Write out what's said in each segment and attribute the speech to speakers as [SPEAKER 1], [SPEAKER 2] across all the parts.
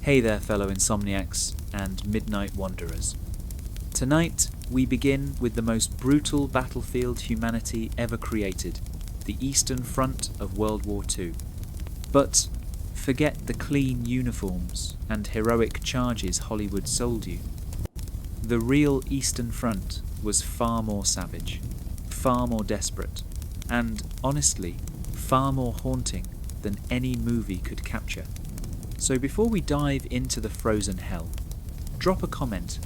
[SPEAKER 1] Hey there, fellow insomniacs and midnight wanderers. Tonight, we begin with the most brutal battlefield humanity ever created, the Eastern Front of World War II. But forget the clean uniforms and heroic charges Hollywood sold you. The real Eastern Front was far more savage, far more desperate, and, honestly, far more haunting than any movie could capture. So before we dive into the frozen hell, drop a comment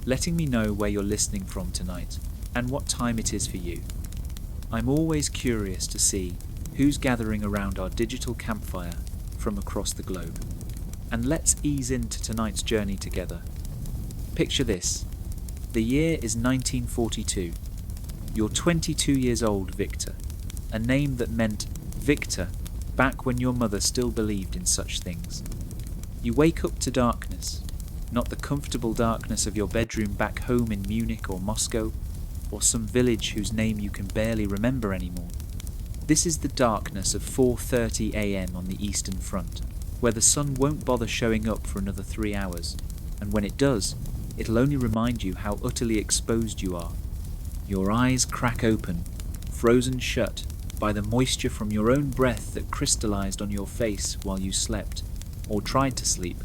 [SPEAKER 1] letting me know where you're listening from tonight and what time it is for you. I'm always curious to see who's gathering around our digital campfire from across the globe. And let's ease into tonight's journey together. Picture this. The year is 1942. You're 22 years old, Victor, a name that meant Victor back when your mother still believed in such things. You wake up to darkness, not the comfortable darkness of your bedroom back home in Munich or Moscow, or some village whose name you can barely remember anymore. This is the darkness of 4:30 a.m. on the Eastern Front, where the sun won't bother showing up for another 3 hours, and when it does, it'll only remind you how utterly exposed you are. Your eyes crack open, frozen shut by the moisture from your own breath that crystallized on your face while you slept, or tried to sleep.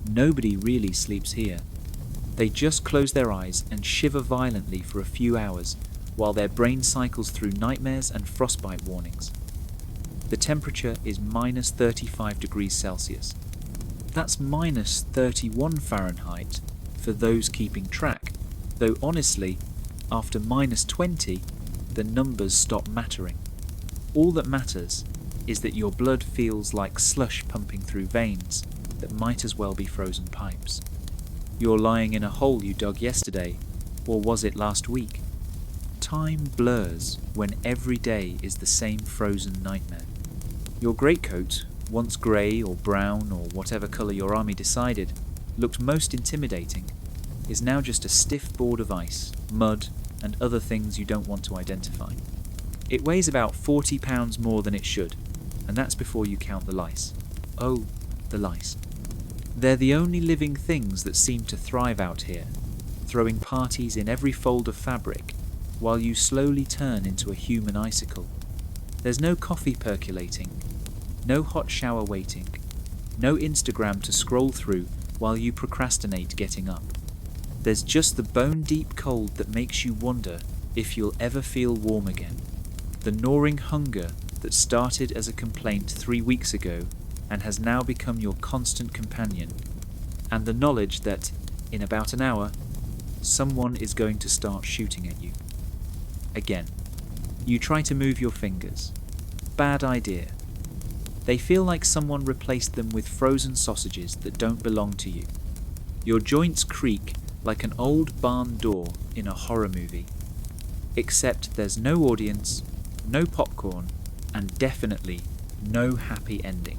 [SPEAKER 1] Nobody really sleeps here. They just close their eyes and shiver violently for a few hours while their brain cycles through nightmares and frostbite warnings. The temperature is minus 35 degrees Celsius. That's minus 31 Fahrenheit for those keeping track, though honestly, after minus 20, the numbers stop mattering. All that matters is that your blood feels like slush pumping through veins that might as well be frozen pipes. You're lying in a hole you dug yesterday, or was it last week? Time blurs when every day is the same frozen nightmare. Your greatcoat, once grey or brown or whatever colour your army decided, looked most intimidating, is now just a stiff board of ice, mud, and other things you don't want to identify. It weighs about 40 pounds more than it should, and that's before you count the lice. Oh, the lice. They're the only living things that seem to thrive out here, throwing parties in every fold of fabric, while you slowly turn into a human icicle. There's no coffee percolating, no hot shower waiting, no Instagram to scroll through while you procrastinate getting up. There's just the bone-deep cold that makes you wonder if you'll ever feel warm again. The gnawing hunger that started as a complaint 3 weeks ago and has now become your constant companion. And the knowledge that, in about an hour, someone is going to start shooting at you. Again, you try to move your fingers. Bad idea. They feel like someone replaced them with frozen sausages that don't belong to you. Your joints creak like an old barn door in a horror movie. Except there's no audience, no popcorn, and definitely no happy ending.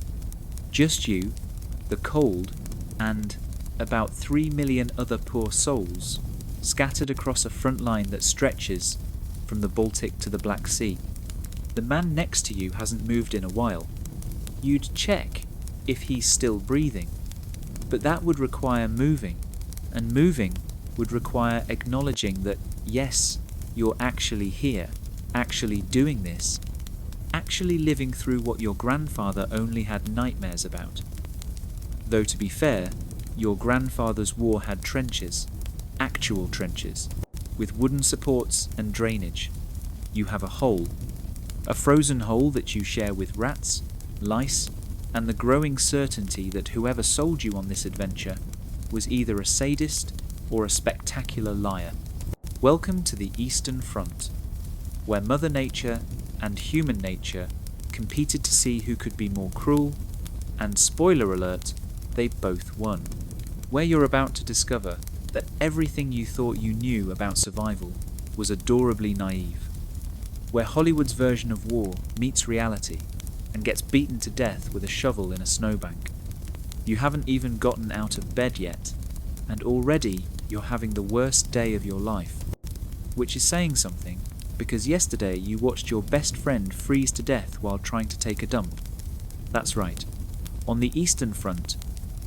[SPEAKER 1] Just you, the cold, and about 3 million other poor souls scattered across a front line that stretches from the Baltic to the Black Sea. The man next to you hasn't moved in a while. You'd check if he's still breathing, but that would require moving, and moving would require acknowledging that, yes, you're actually here, actually doing this, actually living through what your grandfather only had nightmares about. Though to be fair, your grandfather's war had trenches, actual trenches, with wooden supports and drainage. You have a hole, a frozen hole that you share with rats, lice, and the growing certainty that whoever sold you on this adventure was either a sadist or a spectacular liar. Welcome to the Eastern Front, where Mother Nature and human nature competed to see who could be more cruel, and spoiler alert, they both won. Where you're about to discover that everything you thought you knew about survival was adorably naive. Where Hollywood's version of war meets reality and gets beaten to death with a shovel in a snowbank. You haven't even gotten out of bed yet, and already you're having the worst day of your life. Which is saying something, because yesterday you watched your best friend freeze to death while trying to take a dump. That's right. On the Eastern Front,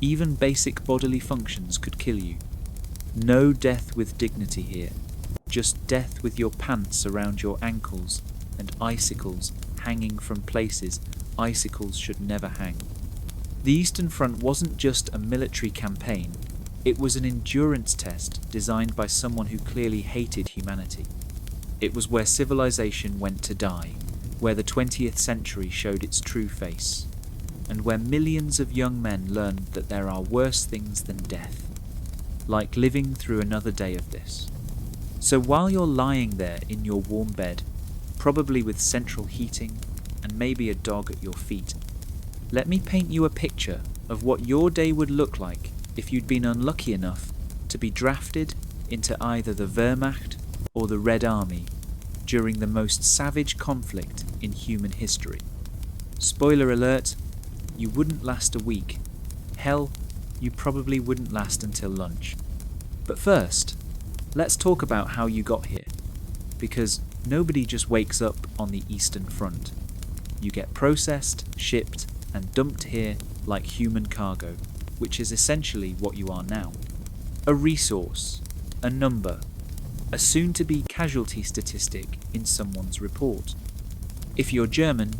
[SPEAKER 1] Even basic bodily functions could kill you. No death with dignity here, just death with your pants around your ankles and icicles hanging from places icicles should never hang. The Eastern Front wasn't just a military campaign, it was an endurance test designed by someone who clearly hated humanity. It was where civilization went to die, where the 20th century showed its true face, and where millions of young men learned that there are worse things than death, like living through another day of this. So while you're lying there in your warm bed, probably with central heating and maybe a dog at your feet, let me paint you a picture of what your day would look like if you'd been unlucky enough to be drafted into either the Wehrmacht or the Red Army during the most savage conflict in human history. Spoiler alert, you wouldn't last a week. Hell, you probably wouldn't last until lunch. But first, let's talk about how you got here, because nobody just wakes up on the Eastern Front. You get processed, shipped, and dumped here like human cargo, which is essentially what you are now. A resource, a number, a soon-to-be casualty statistic in someone's report. If you're German,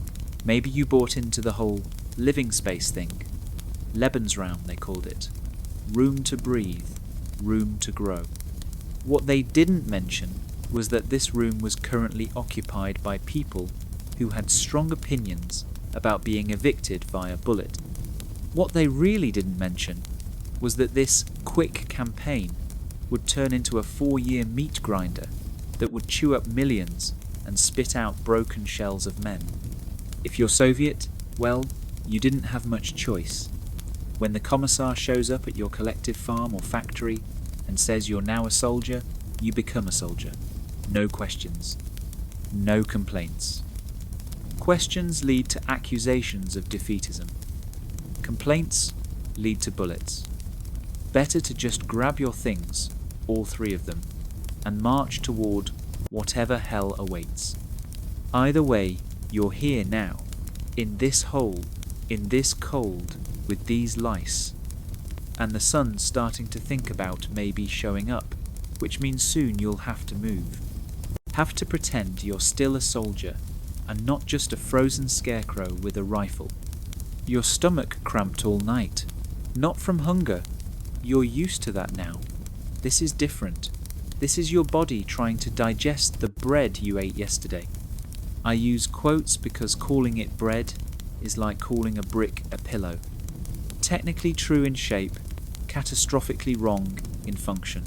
[SPEAKER 1] maybe you bought into the whole living space thing. Lebensraum, they called it. Room to breathe, room to grow. What they didn't mention was that this room was currently occupied by people who had strong opinions about being evicted via bullet. What they really didn't mention was that this quick campaign would turn into a 4-year meat grinder that would chew up millions and spit out broken shells of men. If you're Soviet, well, you didn't have much choice. When the commissar shows up at your collective farm or factory and says you're now a soldier, you become a soldier. No questions. No complaints. Questions lead to accusations of defeatism. Complaints lead to bullets. Better to just grab your things, all 3 of them, and march toward whatever hell awaits. Either way, you're here now, in this hole, in this cold, with these lice, and the sun's starting to think about maybe showing up, which means soon you'll have to move. Have to pretend you're still a soldier, and not just a frozen scarecrow with a rifle. Your stomach cramped all night. Not from hunger. You're used to that now. This is different. This is your body trying to digest the bread you ate yesterday. I use quotes because calling it bread is like calling a brick a pillow. Technically true in shape, catastrophically wrong in function.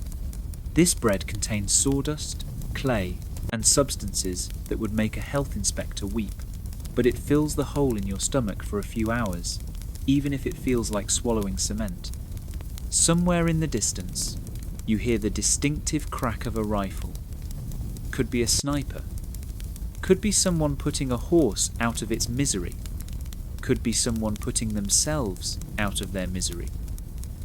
[SPEAKER 1] This bread contains sawdust, clay, and substances that would make a health inspector weep, but it fills the hole in your stomach for a few hours, even if it feels like swallowing cement. Somewhere in the distance, you hear the distinctive crack of a rifle. Could be a sniper. Could be someone putting a horse out of its misery. Could be someone putting themselves out of their misery.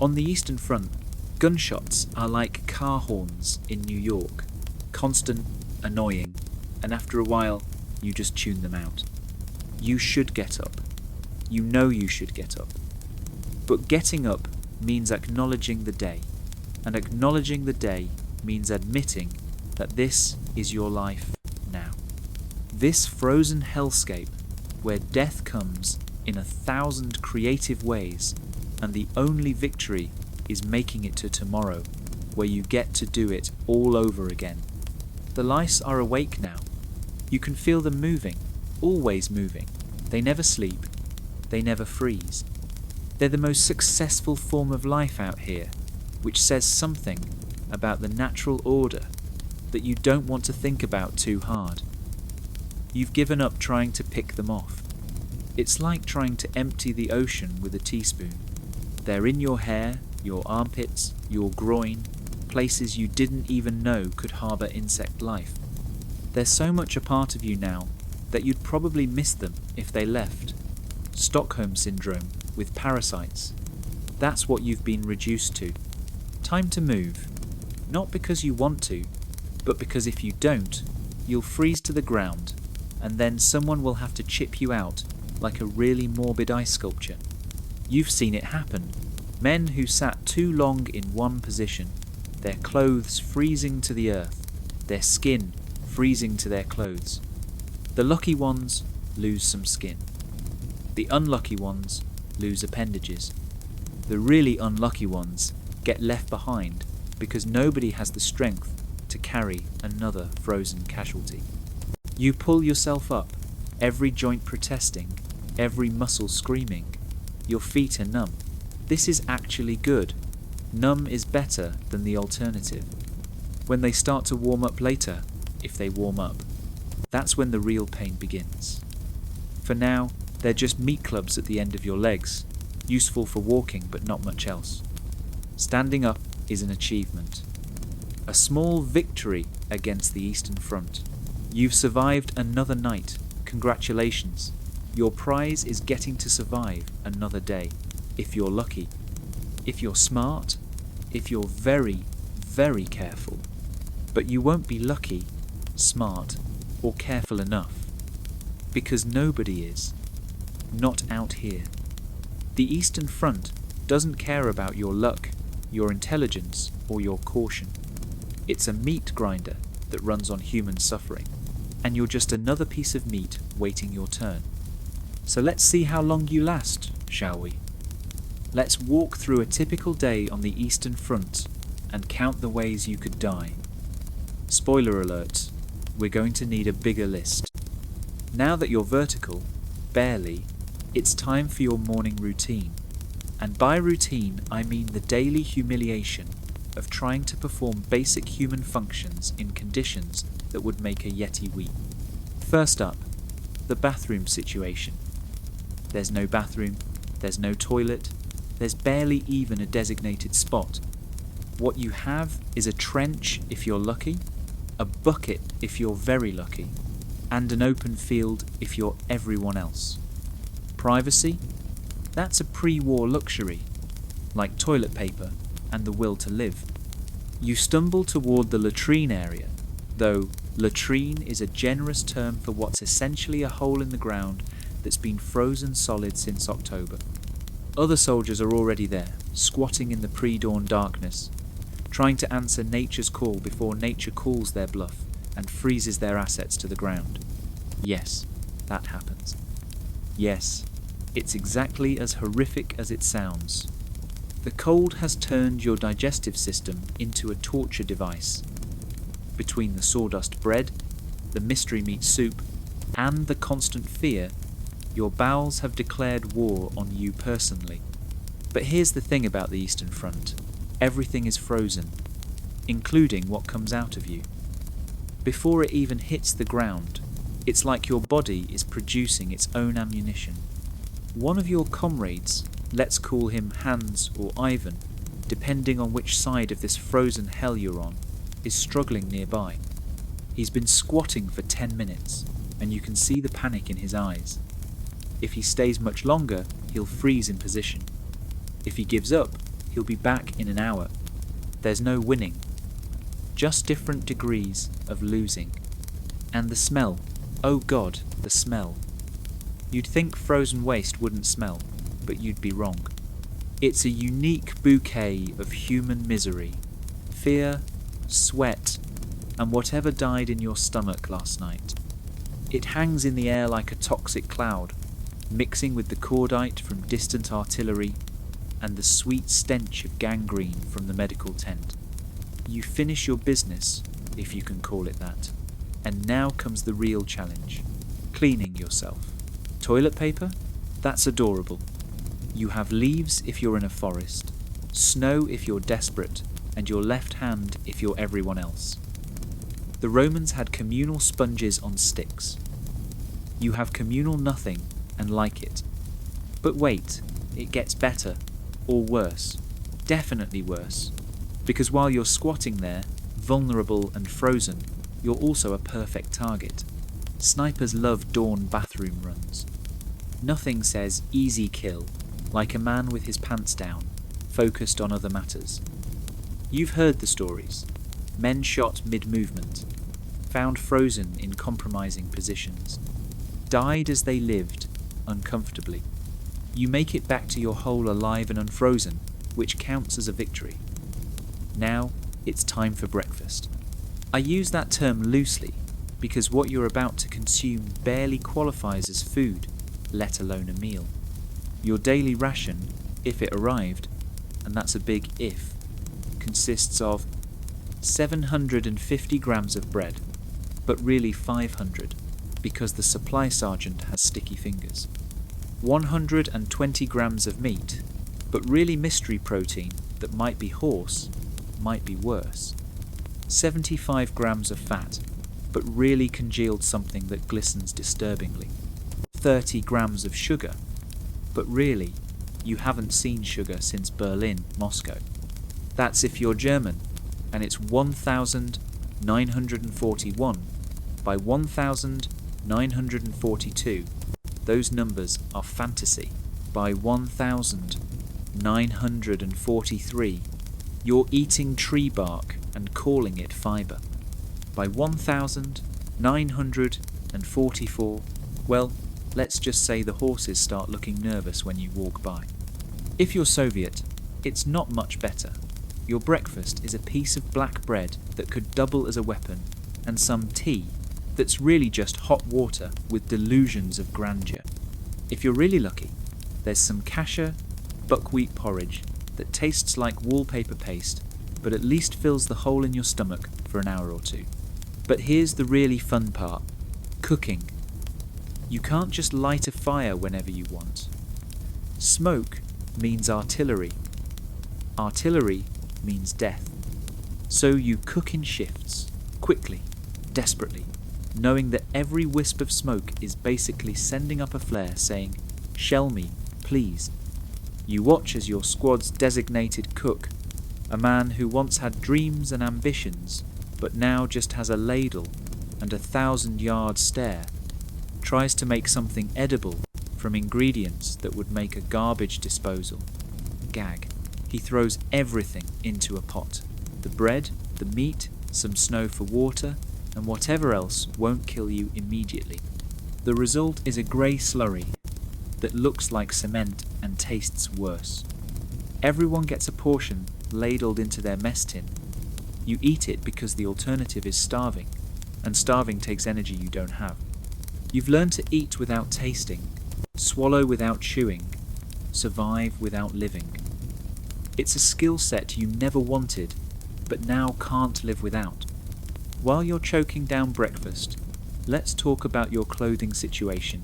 [SPEAKER 1] On the Eastern Front, gunshots are like car horns in New York. Constant, annoying, and after a while, you just tune them out. You should get up. You know you should get up. But getting up means acknowledging the day, and acknowledging the day means admitting that this is your life now. This frozen hellscape where death comes in 1,000 creative ways, and the only victory is making it to tomorrow, where you get to do it all over again. The lice are awake now. You can feel them moving, always moving. They never sleep. They never freeze. They're the most successful form of life out here, which says something about the natural order that you don't want to think about too hard. You've given up trying to pick them off. It's like trying to empty the ocean with a teaspoon. They're in your hair, your armpits, your groin, places you didn't even know could harbour insect life. They're so much a part of you now that you'd probably miss them if they left. Stockholm Syndrome with parasites. That's what you've been reduced to. Time to move. Not because you want to, but because if you don't, you'll freeze to the ground, and then someone will have to chip you out like a really morbid ice sculpture. You've seen it happen. Men who sat too long in one position, their clothes freezing to the earth, their skin freezing to their clothes. The lucky ones lose some skin. The unlucky ones lose appendages. The really unlucky ones get left behind because nobody has the strength to carry another frozen casualty. You pull yourself up, every joint protesting, every muscle screaming. Your feet are numb. This is actually good. Numb is better than the alternative. When they start to warm up later, if they warm up, that's when the real pain begins. For now, they're just meat clubs at the end of your legs, useful for walking but not much else. Standing up is an achievement. A small victory against the Eastern Front. You've survived another night. Congratulations. Your prize is getting to survive another day, if you're lucky. If you're smart, if you're very, very careful. But you won't be lucky, smart, or careful enough. Because nobody is. Not out here. The Eastern Front doesn't care about your luck, your intelligence, or your caution. It's a meat grinder that runs on human suffering, and you're just another piece of meat waiting your turn. So let's see how long you last, shall we? Let's walk through a typical day on the Eastern Front and count the ways you could die. Spoiler alert, we're going to need a bigger list. Now that you're vertical, barely, it's time for your morning routine. And by routine, I mean the daily humiliation of trying to perform basic human functions in conditions that would make a Yeti weep. First up, the bathroom situation. There's no bathroom, there's no toilet, there's barely even a designated spot. What you have is a trench if you're lucky, a bucket if you're very lucky, and an open field if you're everyone else. Privacy? That's a pre-war luxury, like toilet paper and the will to live. You stumble toward the latrine area, though latrine is a generous term for what's essentially a hole in the ground that's been frozen solid since October. Other soldiers are already there, squatting in the pre-dawn darkness, trying to answer nature's call before nature calls their bluff and freezes their assets to the ground. Yes, that happens. Yes, it's exactly as horrific as it sounds. The cold has turned your digestive system into a torture device. Between the sawdust bread, the mystery meat soup, and the constant fear, your bowels have declared war on you personally. But here's the thing about the Eastern Front. Everything is frozen, including what comes out of you. Before it even hits the ground, it's like your body is producing its own ammunition. One of your comrades, let's call him Hans or Ivan, depending on which side of this frozen hell you're on, is struggling nearby. He's been squatting for 10 minutes, and you can see the panic in his eyes. If he stays much longer, he'll freeze in position. If he gives up, he'll be back in an hour. There's no winning, just different degrees of losing. And the smell, oh God, the smell. You'd think frozen waste wouldn't smell, but you'd be wrong. It's a unique bouquet of human misery, fear, sweat, and whatever died in your stomach last night. It hangs in the air like a toxic cloud, mixing with the cordite from distant artillery and the sweet stench of gangrene from the medical tent. You finish your business, if you can call it that, and now comes the real challenge, cleaning yourself. Toilet paper? That's adorable. You have leaves if you're in a forest, snow if you're desperate, and your left hand if you're everyone else. The Romans had communal sponges on sticks. You have communal nothing and like it. But wait, it gets better, or worse, definitely worse, because while you're squatting there, vulnerable and frozen, you're also a perfect target. Snipers love dawn bathroom runs. Nothing says easy kill like a man with his pants down, focused on other matters. You've heard the stories. Men shot mid-movement, found frozen in compromising positions, died as they lived, uncomfortably. You make it back to your hole alive and unfrozen, which counts as a victory. Now it's time for breakfast. I use that term loosely because what you're about to consume barely qualifies as food, let alone a meal. Your daily ration, if it arrived, and that's a big if, consists of 750 grams of bread, but really 500 because the supply sergeant has sticky fingers. 120 grams of meat, but really mystery protein that might be horse, might be worse. 75 grams of fat, but really congealed something that glistens disturbingly. 30 grams of sugar, but really, you haven't seen sugar since Berlin, Moscow. That's if you're German, and it's 1,941 by 1,942. Those numbers are fantasy. By 1,943, you're eating tree bark and calling it fibre. By 1,944, well, let's just say the horses start looking nervous when you walk by. If you're Soviet, it's not much better. Your breakfast is a piece of black bread that could double as a weapon, and some tea that's really just hot water with delusions of grandeur. If you're really lucky, there's some kasha, buckwheat porridge that tastes like wallpaper paste, but at least fills the hole in your stomach for an hour or two. But here's the really fun part: cooking. You can't just light a fire whenever you want. Smoke means artillery. Artillery means death. So you cook in shifts, quickly, desperately, knowing that every wisp of smoke is basically sending up a flare saying, "Shell me, please." You watch as your squad's designated cook, a man who once had dreams and ambitions, but now just has a ladle and a 1,000-yard stare, tries to make something edible from ingredients that would make a garbage disposal. Gag. He throws everything into a pot. The bread, the meat, some snow for water, and whatever else won't kill you immediately. The result is a grey slurry that looks like cement and tastes worse. Everyone gets a portion ladled into their mess tin. You eat it because the alternative is starving, and starving takes energy you don't have. You've learned to eat without tasting, swallow without chewing, survive without living. It's a skill set you never wanted, but now can't live without. While you're choking down breakfast, let's talk about your clothing situation,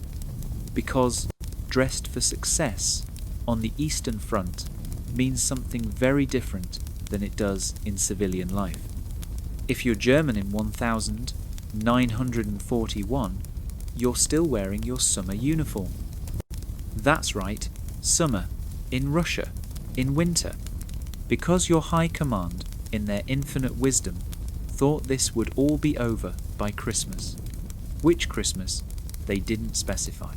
[SPEAKER 1] because dressed for success on the Eastern Front means something very different than it does in civilian life. If you're German in 1941, you're still wearing your summer uniform. That's right, summer, in Russia, in winter, because your high command, in their infinite wisdom, thought this would all be over by Christmas. Which Christmas, they didn't specify.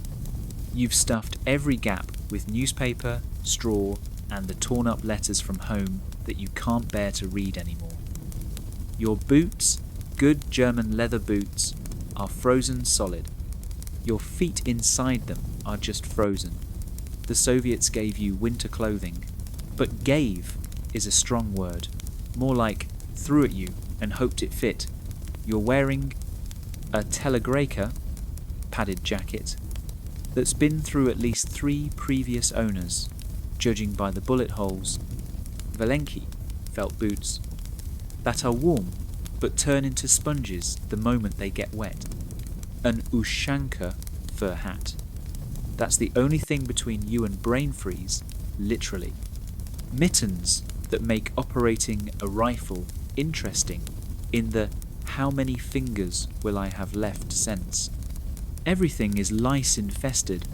[SPEAKER 1] You've stuffed every gap with newspaper, straw, and the torn-up letters from home that you can't bear to read anymore. Your boots, good German leather boots, are frozen solid. Your feet inside them are just frozen. The Soviets gave you winter clothing, but gave is a strong word, more like threw at you and hoped it fit. You're wearing a telegreka, padded jacket, that's been through at least 3 previous owners, judging by the bullet holes. Valenki, felt boots, that are warm but turn into sponges the moment they get wet. An ushanka fur hat. That's the only thing between you and brain freeze, literally. Mittens that make operating a rifle interesting in the "how many fingers will I have left" sense. Everything is lice infested.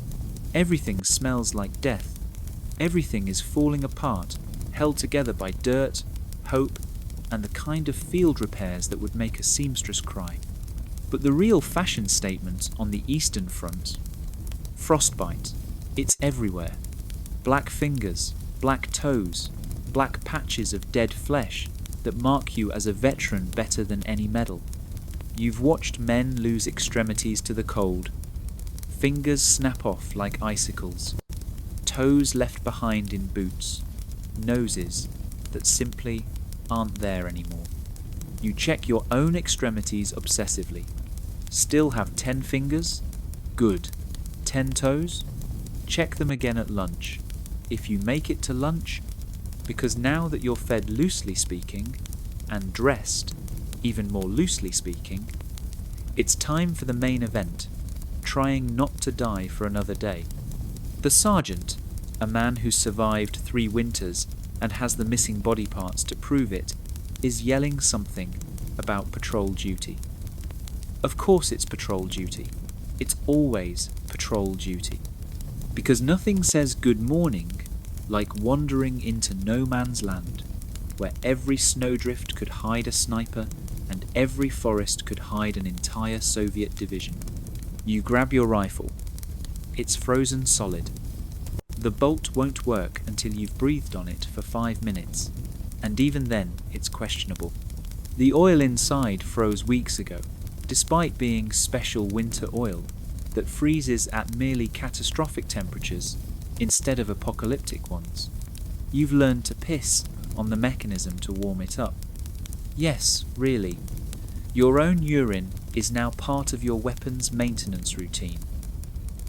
[SPEAKER 1] Everything smells like death. Everything is falling apart, held together by dirt, hope, and the kind of field repairs that would make a seamstress cry. But the real fashion statement on the Eastern Front: frostbite. It's everywhere. Black fingers, black toes, black patches of dead flesh that mark you as a veteran better than any medal. You've watched men lose extremities to the cold. Fingers snap off like icicles. Toes left behind in boots. noses that simply aren't there anymore. You check your own extremities obsessively. Still have 10 fingers? Good. 10 toes? Check them again at lunch. If you make it to lunch, because now that you're fed loosely speaking, and dressed even more loosely speaking, it's time for the main event, trying not to die for another day. The sergeant, a man who's survived 3 winters and has the missing body parts to prove it, is yelling something about patrol duty. Of course it's patrol duty. It's always patrol duty. Because nothing says good morning like wandering into no man's land, where every snowdrift could hide a sniper and every forest could hide an entire Soviet division. You grab your rifle. It's frozen solid. The bolt won't work until you've breathed on it for 5 minutes, and even then it's questionable. The oil inside froze weeks ago, despite being special winter oil that freezes at merely catastrophic temperatures instead of apocalyptic ones. You've learned to piss on the mechanism to warm it up. Yes, really. Your own urine is now part of your weapon's maintenance routine.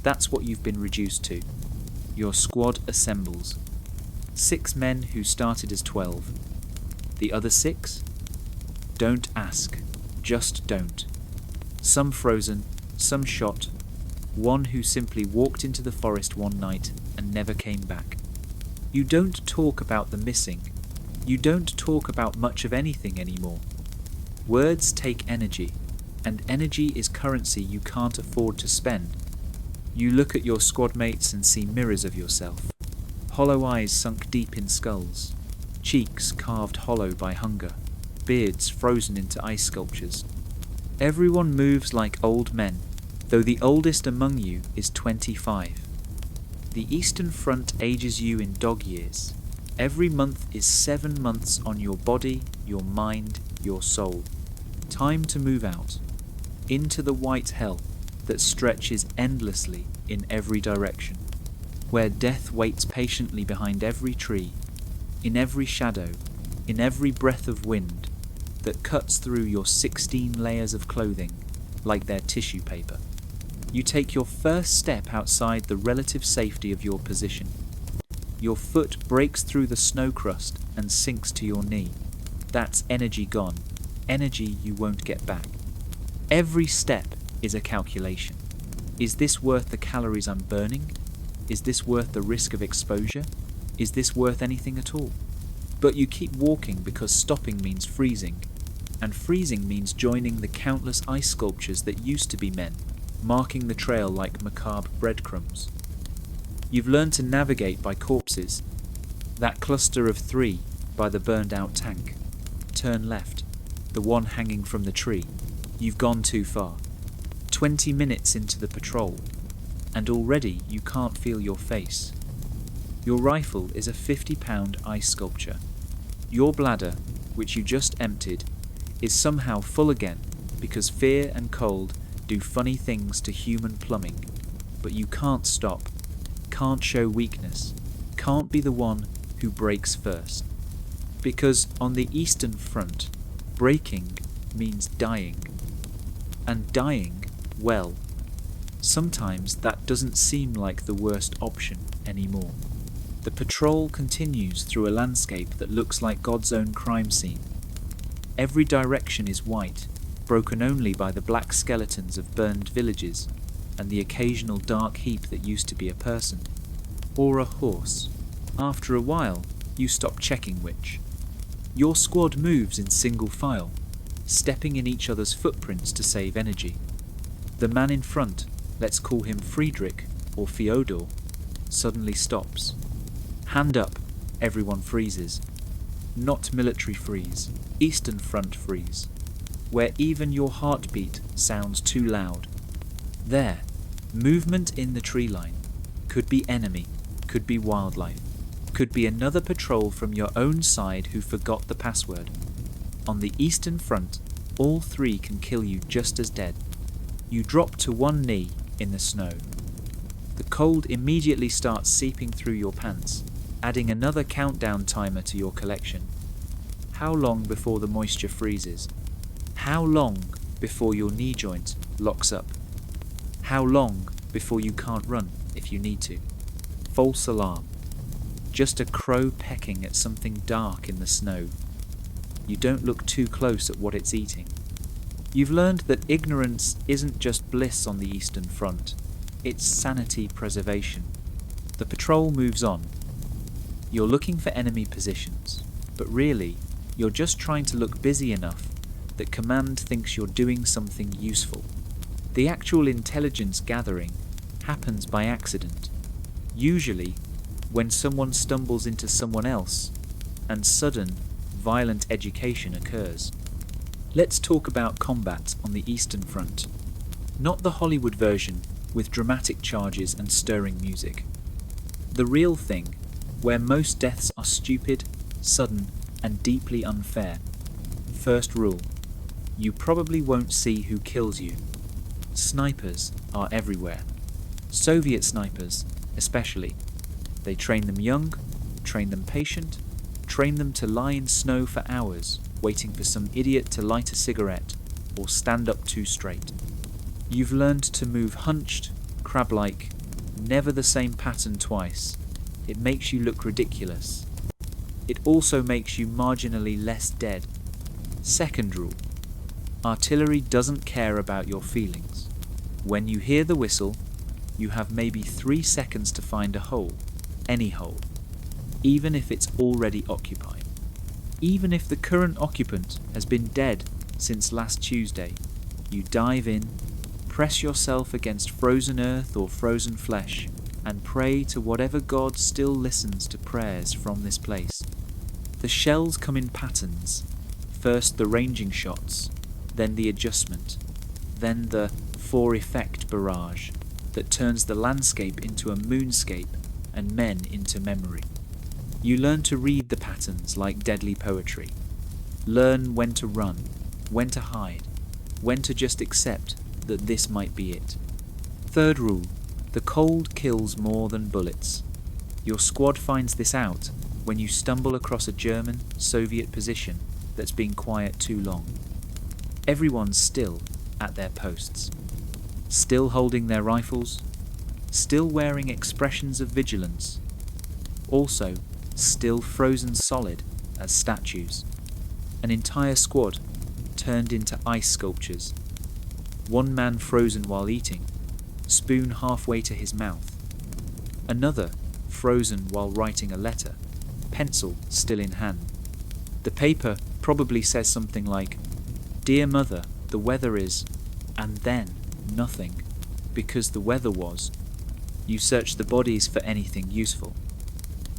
[SPEAKER 1] That's what you've been reduced to. Your squad assembles. 6 men who started as 12. The other 6? Don't ask. Just don't. Some frozen, some shot. One who simply walked into the forest one night and never came back. You don't talk about the missing. You don't talk about much of anything anymore. Words take energy, and energy is currency you can't afford to spend. You look at your squad mates and see mirrors of yourself. Hollow eyes sunk deep in skulls. Cheeks carved hollow by hunger. Beards frozen into ice sculptures. Everyone moves like old men, though the oldest among you is 25. The Eastern Front ages you in dog years. Every month is 7 months on your body, your mind, your soul. Time to move out, into the white hell that stretches endlessly in every direction, where death waits patiently behind every tree, in every shadow, in every breath of wind that cuts through your 16 layers of clothing like they're tissue paper. You take your first step outside the relative safety of your position. Your foot breaks through the snow crust and sinks to your knee. That's energy gone, energy you won't get back. Every step is a calculation. Is this worth the calories I'm burning? Is this worth the risk of exposure? Is this worth anything at all? But you keep walking because stopping means freezing, and freezing means joining the countless ice sculptures that used to be men, marking the trail like macabre breadcrumbs. You've learned to navigate by corpses. That cluster of 3 by the burned out tank. Turn left, the one hanging from the tree. You've gone too far. 20 minutes into the patrol, and already you can't feel your face. Your rifle is a 50-pound ice sculpture. Your bladder, which you just emptied, is somehow full again because fear and cold do funny things to human plumbing. But you can't stop, can't show weakness, can't be the one who breaks first. Because on the Eastern Front, breaking means dying. And dying, well, sometimes that doesn't seem like the worst option anymore. The patrol continues through a landscape that looks like God's own crime scene. Every direction is white, broken only by the black skeletons of burned villages and the occasional dark heap that used to be a person. Or a horse. After a while, you stop checking which. Your squad moves in single file, stepping in each other's footprints to save energy. The man in front, let's call him Friedrich or Fyodor, suddenly stops. Hand up, everyone freezes. Not military freeze, Eastern Front freeze, where even your heartbeat sounds too loud. There, movement in the tree line. Could be enemy, could be wildlife, could be another patrol from your own side who forgot the password. On the Eastern Front, all 3 can kill you just as dead. You drop to one knee in the snow. The cold immediately starts seeping through your pants. adding another countdown timer to your collection. How long before the moisture freezes? How long before your knee joint locks up? How long before you can't run if you need to? False alarm. Just a crow pecking at something dark in the snow. You don't look too close at what it's eating. You've learned that ignorance isn't just bliss on the Eastern Front, it's sanity preservation. The patrol moves on. You're looking for enemy positions, but really, you're just trying to look busy enough that command thinks you're doing something useful. The actual intelligence gathering happens by accident, usually when someone stumbles into someone else and sudden, violent education occurs. Let's talk about combat on the Eastern Front. Not the Hollywood version with dramatic charges and stirring music. The real thing, where most deaths are stupid, sudden, and deeply unfair. First rule: you probably won't see who kills you. Snipers are everywhere. Soviet snipers, especially. They train them young, train them patient, train them to lie in snow for hours, waiting for some idiot to light a cigarette or stand up too straight. You've learned to move hunched, crab-like, never the same pattern twice. It makes you look ridiculous. It also makes you marginally less dead. Second rule: artillery doesn't care about your feelings. When you hear the whistle, you have maybe 3 seconds to find a hole, any hole, even if it's already occupied. Even if the current occupant has been dead since last Tuesday, you dive in, press yourself against frozen earth or frozen flesh, and pray to whatever God still listens to prayers from this place. The shells come in patterns. First the ranging shots, then the adjustment, then the for effect barrage that turns the landscape into a moonscape and men into memory. You learn to read the patterns like deadly poetry. Learn when to run, when to hide, when to just accept that this might be it. Third rule: the cold kills more than bullets. Your squad finds this out when you stumble across a German, Soviet position that's been quiet too long. Everyone's still at their posts, still holding their rifles, still wearing expressions of vigilance, also still frozen solid as statues. An entire squad turned into ice sculptures. One man frozen while eating, spoon halfway to his mouth. Another frozen while writing a letter, pencil still in hand. The paper probably says something like, "Dear Mother, the weather is," and then nothing, because the weather was. You search the bodies for anything useful.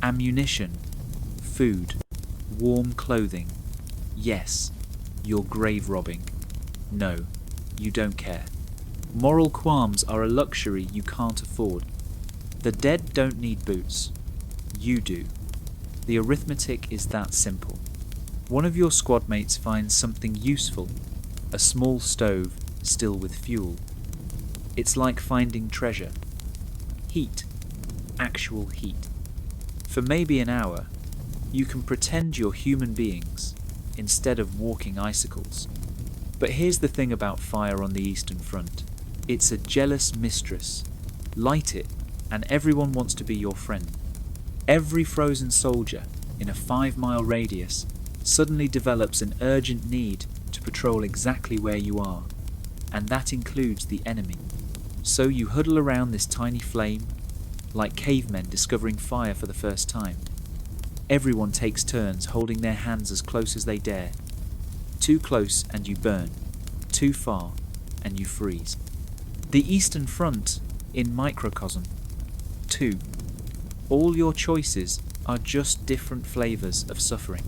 [SPEAKER 1] Ammunition, food, warm clothing. Yes, you're grave robbing. No, you don't care. Moral qualms are a luxury you can't afford. The dead don't need boots. You do. The arithmetic is that simple. One of your squad mates finds something useful, a small stove still with fuel. It's like finding treasure. Heat, actual heat. For maybe an hour, you can pretend you're human beings instead of walking icicles. But here's the thing about fire on the Eastern Front. It's a jealous mistress. Light it, and everyone wants to be your friend. Every frozen soldier in a 5-mile radius suddenly develops an urgent need to patrol exactly where you are, and that includes the enemy. So you huddle around this tiny flame, like cavemen discovering fire for the first time. Everyone takes turns holding their hands as close as they dare. Too close and you burn, too far and you freeze. The Eastern Front in microcosm. 2. All your choices are just different flavours of suffering.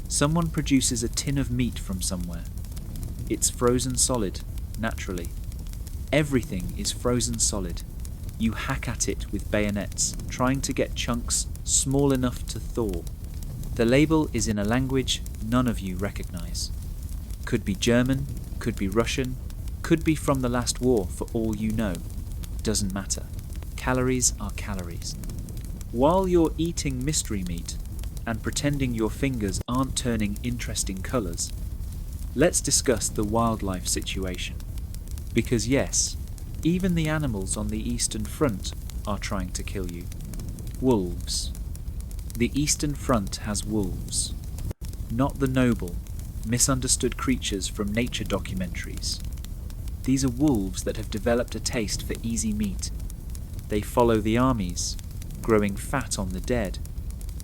[SPEAKER 1] Someone produces a tin of meat from somewhere. It's frozen solid, naturally. Everything is frozen solid. You hack at it with bayonets, trying to get chunks small enough to thaw. The label is in a language none of you recognise. Could be German, could be Russian, could be from the last war for all you know. Doesn't matter. Calories are calories. While you're eating mystery meat and pretending your fingers aren't turning interesting colours, let's discuss the wildlife situation. Because yes, even the animals on the Eastern Front are trying to kill you. Wolves. The Eastern Front has wolves. Not the noble, misunderstood creatures from nature documentaries. These are wolves that have developed a taste for easy meat. They follow the armies, growing fat on the dead.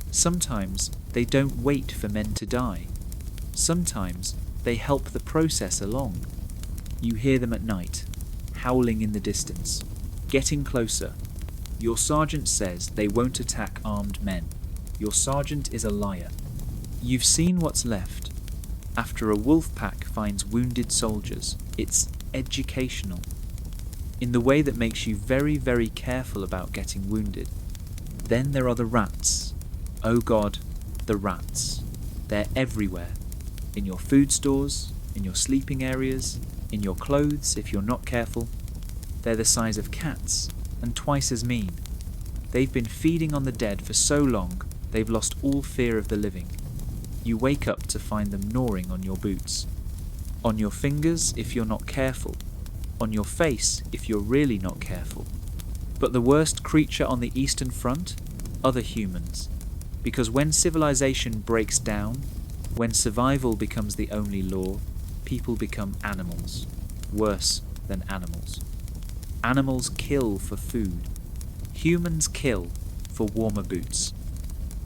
[SPEAKER 1] Sometimes they don't wait for men to die. Sometimes they help the process along. You hear them at night, howling in the distance, getting closer. Your sergeant says they won't attack armed men. Your sergeant is a liar. You've seen what's left. After a wolf pack finds wounded soldiers, it's educational. In the way that makes you very, very careful about getting wounded. Then there are the rats. Oh God, the rats. They're everywhere. In your food stores, in your sleeping areas, in your clothes if you're not careful. They're the size of cats and twice as mean. They've been feeding on the dead for so long, they've lost all fear of the living. You wake up to find them gnawing on your boots. On your fingers if you're not careful. On your face if you're really not careful. But the worst creature on the Eastern Front? Other humans. Because when civilization breaks down, when survival becomes the only law, people become animals. Worse than animals. Animals kill for food. Humans kill for warmer boots.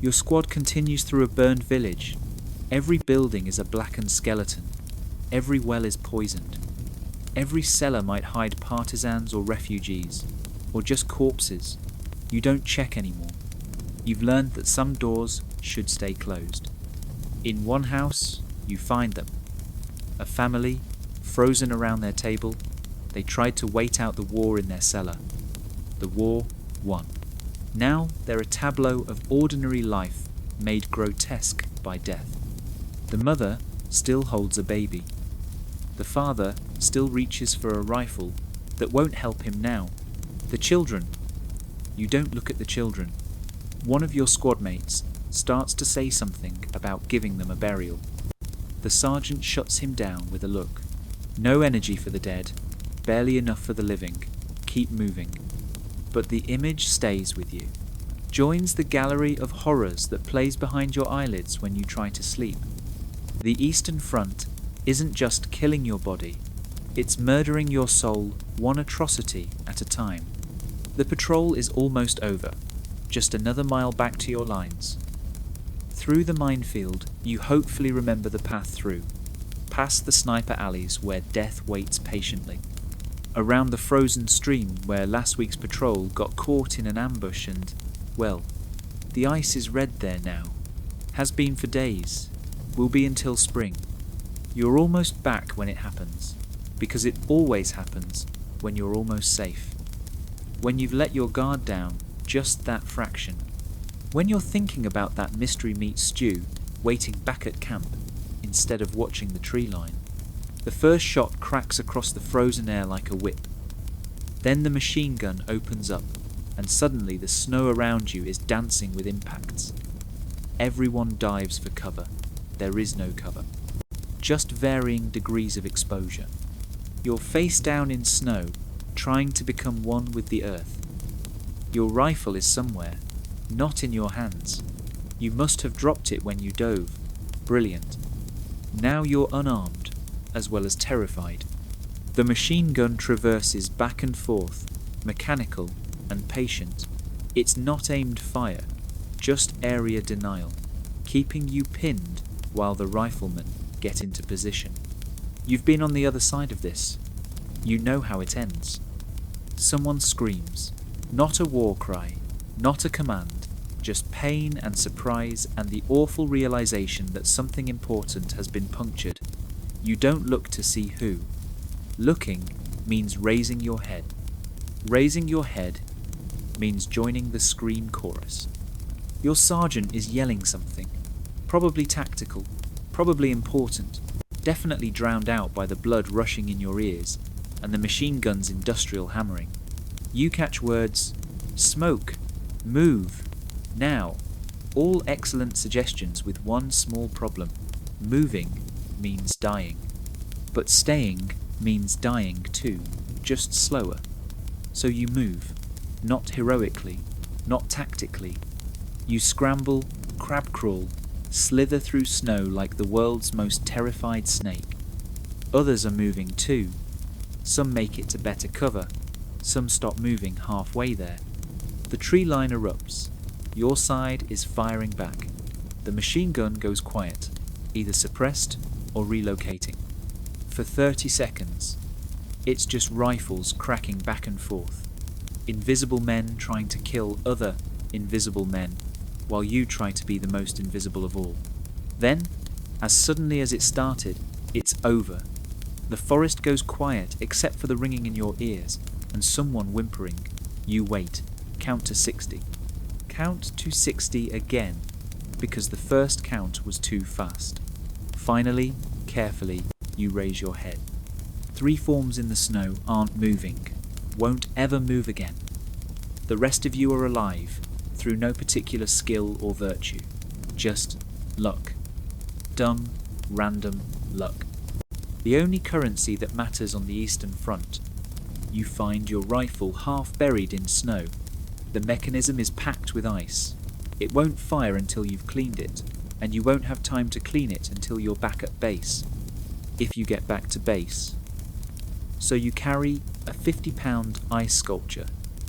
[SPEAKER 1] Your squad continues through a burned village. Every building is a blackened skeleton. Every well is poisoned. Every cellar might hide partisans or refugees, or just corpses. You don't check anymore. You've learned that some doors should stay closed. In one house, you find them. A family, frozen around their table. They tried to wait out the war in their cellar. The war won. Now they're a tableau of ordinary life made grotesque by death. The mother still holds a baby. The father still reaches for a rifle that won't help him now. The children. You don't look at the children. One of your squad mates starts to say something about giving them a burial. The sergeant shuts him down with a look. No energy for the dead, barely enough for the living. Keep moving. But the image stays with you. Joins the gallery of horrors that plays behind your eyelids when you try to sleep. The Eastern Front isn't just killing your body, it's murdering your soul one atrocity at a time. The patrol is almost over, just another mile back to your lines. Through the minefield, you hopefully remember the path through, past the sniper alleys where death waits patiently, around the frozen stream where last week's patrol got caught in an ambush and, well, the ice is red there now, has been for days, will be until spring. You're almost back when it happens, because it always happens when you're almost safe. When you've let your guard down just that fraction. When you're thinking about that mystery meat stew waiting back at camp instead of watching the tree line. The first shot cracks across the frozen air like a whip. Then the machine gun opens up and suddenly the snow around you is dancing with impacts. Everyone dives for cover. There is no cover. Just varying degrees of exposure. You're face down in snow, trying to become one with the earth. Your rifle is somewhere, not in your hands. You must have dropped it when you dove. Brilliant. Now you're unarmed, as well as terrified. The machine gun traverses back and forth, mechanical and patient. It's not aimed fire, just area denial, keeping you pinned while the riflemen get into position. You've been on the other side of this. You know how it ends. Someone screams. Not a war cry, not a command, just pain and surprise and the awful realization that something important has been punctured. You don't look to see who. Looking means raising your head. Raising your head means joining the scream chorus. Your sergeant is yelling something, probably tactical, probably important, definitely drowned out by the blood rushing in your ears and the machine gun's industrial hammering. You catch words, smoke, move, Now, all excellent suggestions with one small problem. Moving means dying. But staying means dying too, just slower. So you move, not heroically, not tactically. You scramble, crab crawl, slither through snow like the world's most terrified snake. Others are moving too. Some make it to better cover. Some stop moving halfway there. The tree line erupts. Your side is firing back. The machine gun goes quiet, either suppressed or relocating. For 30 seconds, it's just rifles cracking back and forth. Invisible men trying to kill other invisible men, while you try to be the most invisible of all. Then, as suddenly as it started, it's over. The forest goes quiet except for the ringing in your ears and someone whimpering. You wait. Count to 60. Count to 60 again, because the first count was too fast. Finally, carefully, you raise your head. 3 forms in the snow aren't moving, won't ever move again. The rest of you are alive, through no particular skill or virtue, just luck. Dumb, random luck. The only currency that matters on the Eastern Front. You find your rifle half buried in snow. The mechanism is packed with ice. It won't fire until you've cleaned it, and you won't have time to clean it until you're back at base, if you get back to base. So you carry a 50-pound ice sculpture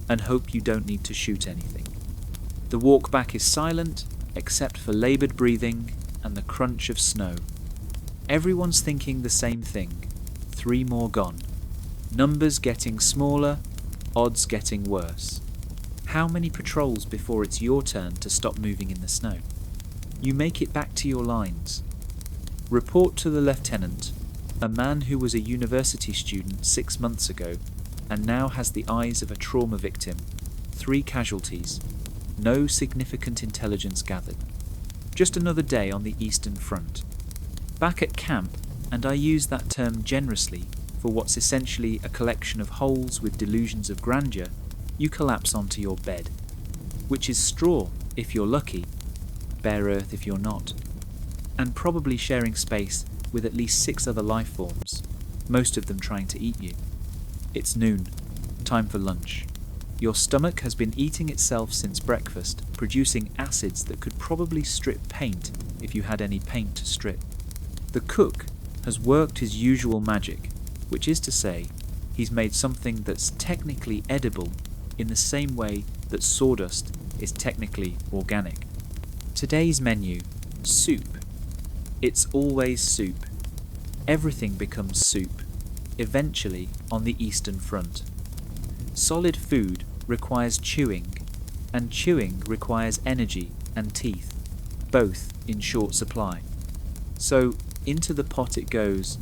[SPEAKER 1] and hope you don't need to shoot anything. The walk back is silent, except for laboured breathing and the crunch of snow. Everyone's thinking the same thing. 3 more gone. Numbers getting smaller, odds getting worse. How many patrols before it's your turn to stop moving in the snow? You make it back to your lines. Report to the lieutenant, a man who was a university student 6 months ago and now has the eyes of a trauma victim. 3 casualties. No significant intelligence gathered. Just another day on the Eastern Front. Back at camp, and I use that term generously for what's essentially a collection of holes with delusions of grandeur, you collapse onto your bed, which is straw if you're lucky, bare earth if you're not, and probably sharing space with at least 6 other life forms, most of them trying to eat you. It's noon, time for lunch. Your stomach has been eating itself since breakfast, producing acids that could probably strip paint if you had any paint to strip. The cook has worked his usual magic, which is to say, he's made something that's technically edible in the same way that sawdust is technically organic. Today's menu, soup. It's always soup. Everything becomes soup, eventually on the Eastern Front. Solid food requires chewing, and chewing requires energy and teeth, both in short supply. So into the pot it goes,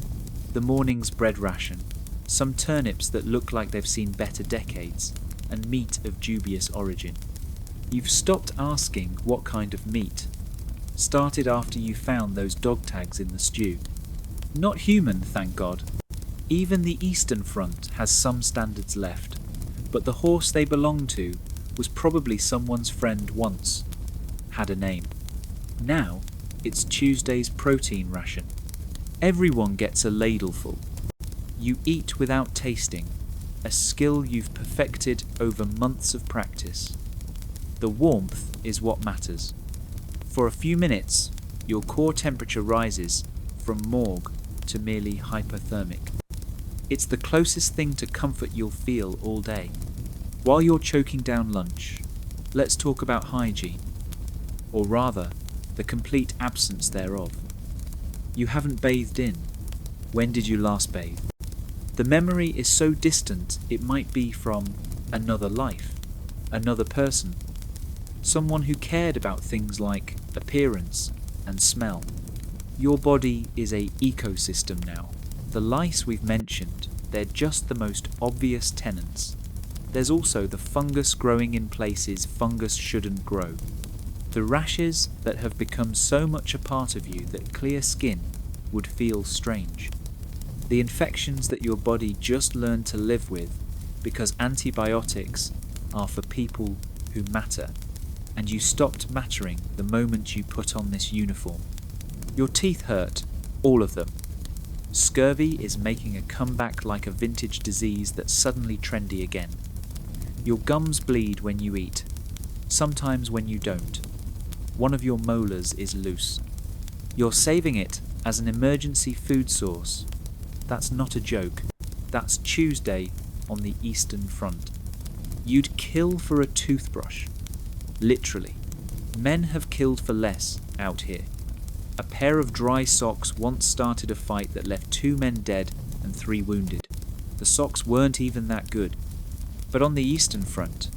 [SPEAKER 1] the morning's bread ration, some turnips that look like they've seen better decades, and meat of dubious origin. You've stopped asking what kind of meat. Started after you found those dog tags in the stew. Not human, thank God. Even the Eastern Front has some standards left, but the horse they belong to was probably someone's friend once. Had a name. Now, it's Tuesday's protein ration. Everyone gets a ladleful. You eat without tasting, a skill you've perfected over months of practice. The warmth is what matters. For a few minutes, your core temperature rises from morgue to merely hypothermic. It's the closest thing to comfort you'll feel all day. While you're choking down lunch, let's talk about hygiene, or rather, the complete absence thereof. You haven't bathed in. When did you last bathe? The memory is so distant it might be from another life, another person, someone who cared about things like appearance and smell. Your body is an ecosystem now. The lice we've mentioned, they're just the most obvious tenants. There's also the fungus growing in places fungus shouldn't grow. The rashes that have become so much a part of you that clear skin would feel strange. The infections that your body just learned to live with because antibiotics are for people who matter. and you stopped mattering the moment you put on this uniform. Your teeth hurt, all of them. Scurvy is making a comeback like a vintage disease that's suddenly trendy again. Your gums bleed when you eat, sometimes when you don't. One of your molars is loose. You're saving it as an emergency food source. That's not a joke. That's Tuesday on the Eastern Front. You'd kill for a toothbrush. Literally. Men have killed for less out here. A pair of dry socks once started a fight that left 2 men dead and 3 wounded. The socks weren't even that good. But on the Eastern Front,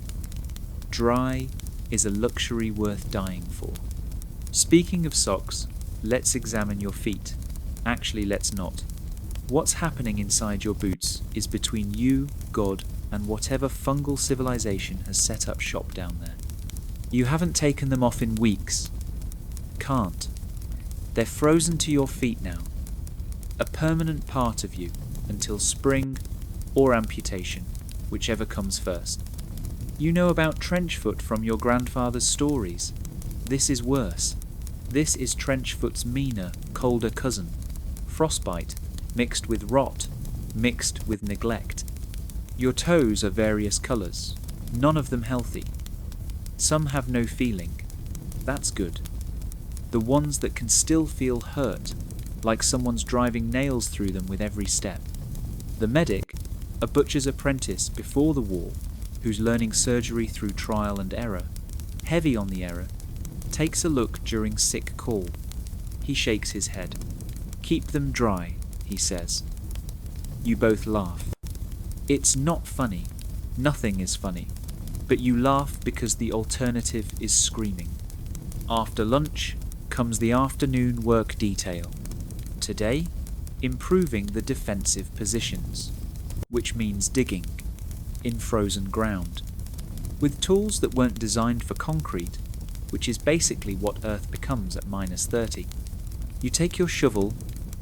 [SPEAKER 1] dry is a luxury worth dying for. Speaking of socks, let's examine your feet. Actually, let's not. What's happening inside your boots is between you, God, and whatever fungal civilization has set up shop down there. You haven't taken them off in weeks. Can't. They're frozen to your feet now. A permanent part of you until spring or amputation, whichever comes first. You know about trench foot from your grandfather's stories. This is worse. This is trench foot's meaner, colder cousin. Frostbite, mixed with rot, mixed with neglect. Your toes are various colours, none of them healthy. Some have no feeling. That's good. The ones that can still feel hurt, like someone's driving nails through them with every step. The medic, a butcher's apprentice before the war, who's learning surgery through trial and error, heavy on the error, takes a look during sick call. He shakes his head. Keep them dry, he says. You both laugh. It's not funny. Nothing is funny. But you laugh because the alternative is screaming. After lunch comes the afternoon work detail. Today, improving the defensive positions, which means digging in frozen ground. With tools that weren't designed for concrete, which is basically what Earth becomes at -30. You take your shovel,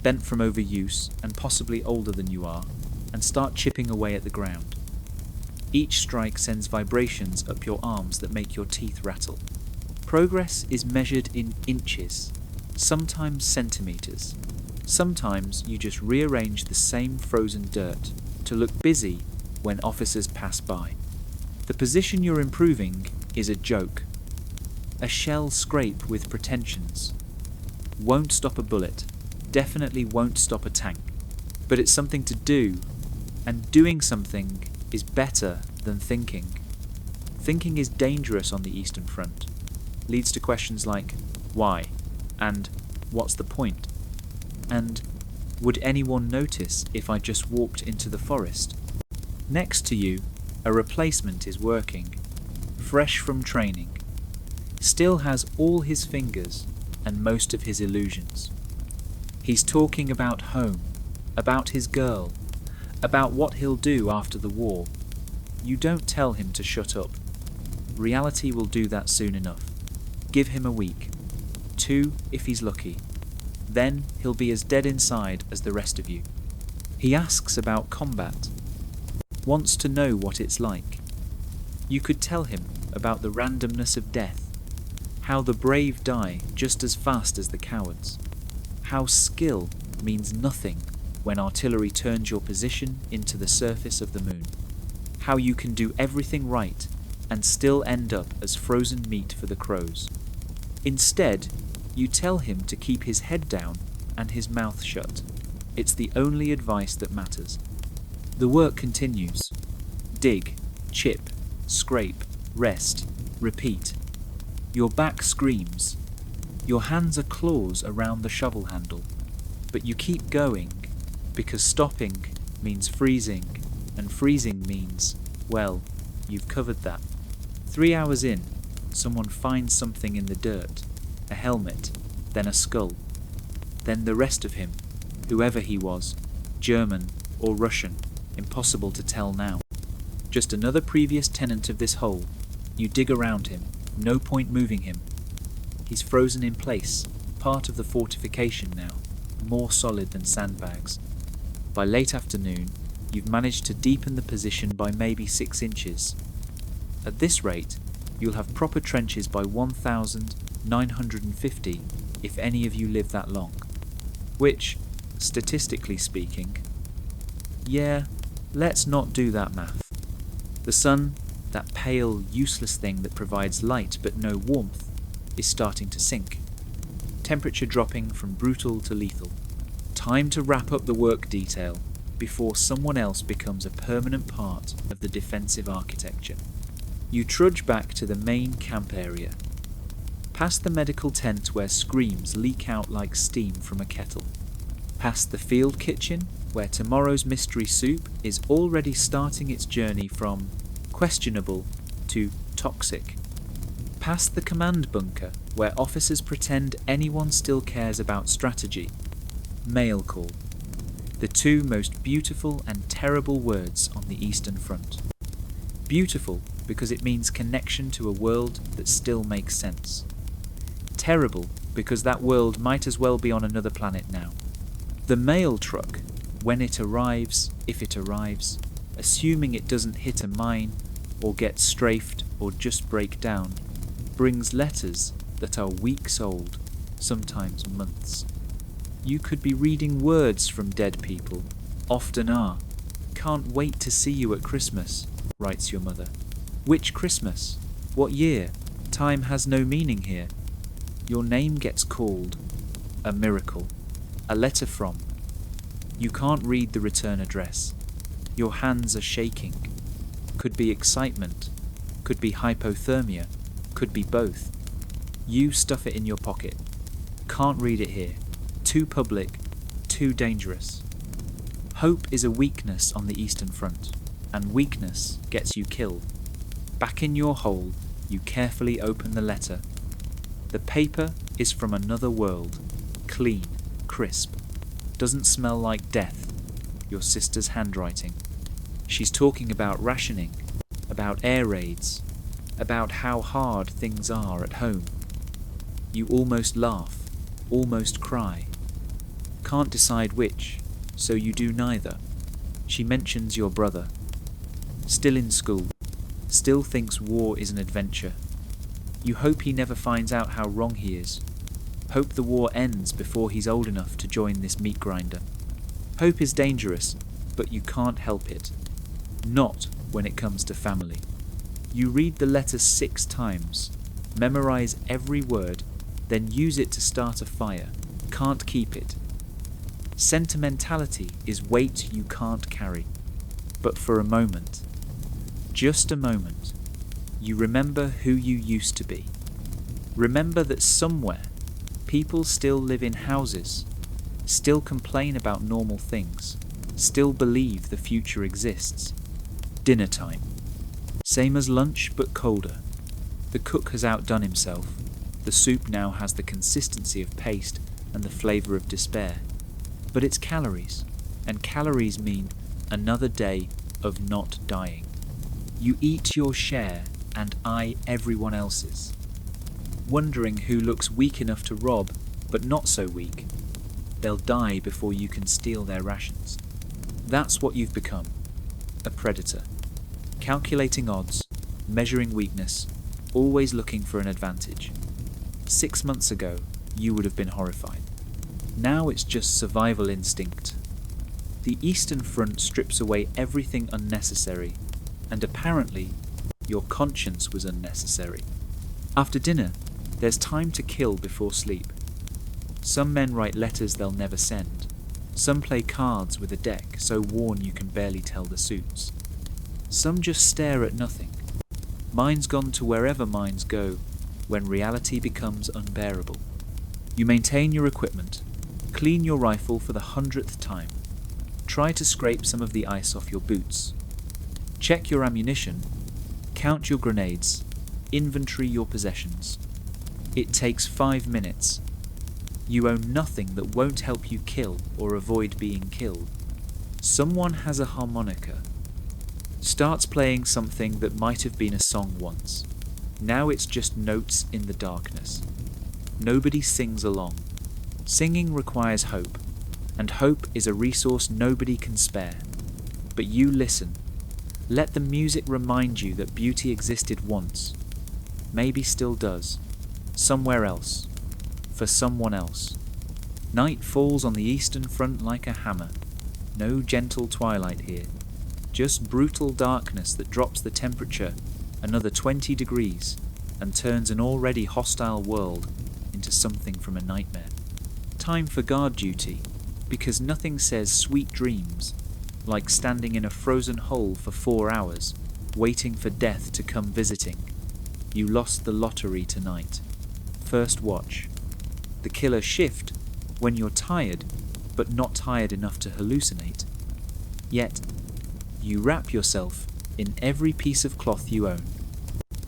[SPEAKER 1] bent from overuse and possibly older than you are, and start chipping away at the ground. Each strike sends vibrations up your arms that make your teeth rattle. Progress is measured in inches, sometimes centimeters. Sometimes you just rearrange the same frozen dirt to look busy when officers pass by. The position you're improving is a joke. A shell scrape with pretensions. Won't stop a bullet, definitely won't stop a tank. But it's something to do, and doing something is better than thinking. Thinking is dangerous on the Eastern Front. Leads to questions like, why? And what's the point? And would anyone notice if I just walked into the forest? Next to you, a replacement is working, fresh from training. Still has all his fingers and most of his illusions. He's talking about home, about his girl, about what he'll do after the war. You don't tell him to shut up. Reality will do that soon enough. Give him a week. 2 if he's lucky. Then he'll be as dead inside as the rest of you. He asks about combat. Wants to know what it's like. You could tell him about the randomness of death. How the brave die just as fast as the cowards. How skill means nothing when artillery turns your position into the surface of the moon. How you can do everything right and still end up as frozen meat for the crows. Instead, you tell him to keep his head down and his mouth shut. It's the only advice that matters. The work continues. Dig, chip, scrape, rest, repeat. Your back screams. Your hands are claws around the shovel handle. But you keep going, because stopping means freezing, and freezing means, well, you've covered that. 3 hours in, someone finds something in the dirt, a helmet, then a skull. Then the rest of him, whoever he was, German or Russian, impossible to tell now. Just another previous tenant of this hole. You dig around him, no point moving him. He's frozen in place, part of the fortification now, more solid than sandbags. By late afternoon, you've managed to deepen the position by maybe 6 inches. At this rate, You'll have proper trenches by 1950 if any of you live that long. Which, statistically speaking, yeah, let's not do that math. The sun, that pale, useless thing that provides light but no warmth, is starting to sink. Temperature dropping from brutal to lethal. Time to wrap up the work detail before someone else becomes a permanent part of the defensive architecture. You trudge back to the main camp area, past the medical tent where screams leak out like steam from a kettle, past the field kitchen where tomorrow's mystery soup is already starting its journey from questionable to toxic, past the command bunker where officers pretend anyone still cares about strategy. Mail call. The two most beautiful and terrible words on the Eastern Front. Beautiful because it means connection to a world that still makes sense. Terrible because that world might as well be on another planet now. The mail truck, when it arrives, if it arrives, assuming it doesn't hit a mine or get strafed or just break down, brings letters that are weeks old, sometimes months. You could be reading words from dead people, often are. Can't wait to see you at Christmas, writes your mother. Which Christmas? What year? Time has no meaning here. Your name gets called. A miracle. A letter from. You can't read the return address. Your hands are shaking. Could be excitement. Could be hypothermia. Could be both. You stuff it in your pocket. Can't read it here. Too public. Too dangerous. Hope is a weakness on the Eastern Front, and weakness gets you killed. Back in your hole, you carefully open the letter. The paper is from another world. Clean, crisp. Doesn't smell like death. Your sister's handwriting. She's talking about rationing, about air raids, about how hard things are at home. You almost laugh, almost cry. Can't decide which, so you do neither. She mentions your brother. Still in school, still thinks war is an adventure. You hope he never finds out how wrong he is. Hope the war ends before he's old enough to join this meat grinder. Hope is dangerous, but you can't help it. Not when it comes to family. You read the letter 6 times, memorize every word, then use it to start a fire. Can't keep it. Sentimentality is weight you can't carry. But for a moment, just a moment, you remember who you used to be. Remember that somewhere, people still live in houses, still complain about normal things, still believe the future exists. Dinner time. Same as lunch, but colder. The cook has outdone himself. The soup now has the consistency of paste and the flavour of despair. But it's calories, and calories mean another day of not dying. You eat your share and eye everyone else's, wondering who looks weak enough to rob, but not so weak. They'll die before you can steal their rations. That's what you've become, a predator. Calculating odds, measuring weakness, always looking for an advantage. 6 months ago, you would have been horrified. Now it's just survival instinct. The Eastern Front strips away everything unnecessary, and apparently, your conscience was unnecessary. After dinner, there's time to kill before sleep. Some men write letters they'll never send. Some play cards with a deck so worn you can barely tell the suits. Some just stare at nothing. Minds gone to wherever minds go, when reality becomes unbearable. You maintain your equipment, clean your rifle for the 100th time. Try to scrape some of the ice off your boots. Check your ammunition, count your grenades, inventory your possessions. It takes 5 minutes. You own nothing that won't help you kill or avoid being killed. Someone has a harmonica. Starts playing something that might have been a song once. Now it's just notes in the darkness. Nobody sings along. Singing requires hope, and hope is a resource nobody can spare. But you listen. Let the music remind you that beauty existed once. maybe still does, somewhere else, for someone else. Night falls on the Eastern Front like a hammer. No gentle twilight here, just brutal darkness that drops the temperature another 20 degrees and turns an already hostile world into something from a nightmare. Time for guard duty, because nothing says sweet dreams like standing in a frozen hole for 4 hours, waiting for death to come visiting. You lost the lottery tonight. First watch. The killer shift when you're tired, but not tired enough to hallucinate. Yet, you wrap yourself in every piece of cloth you own.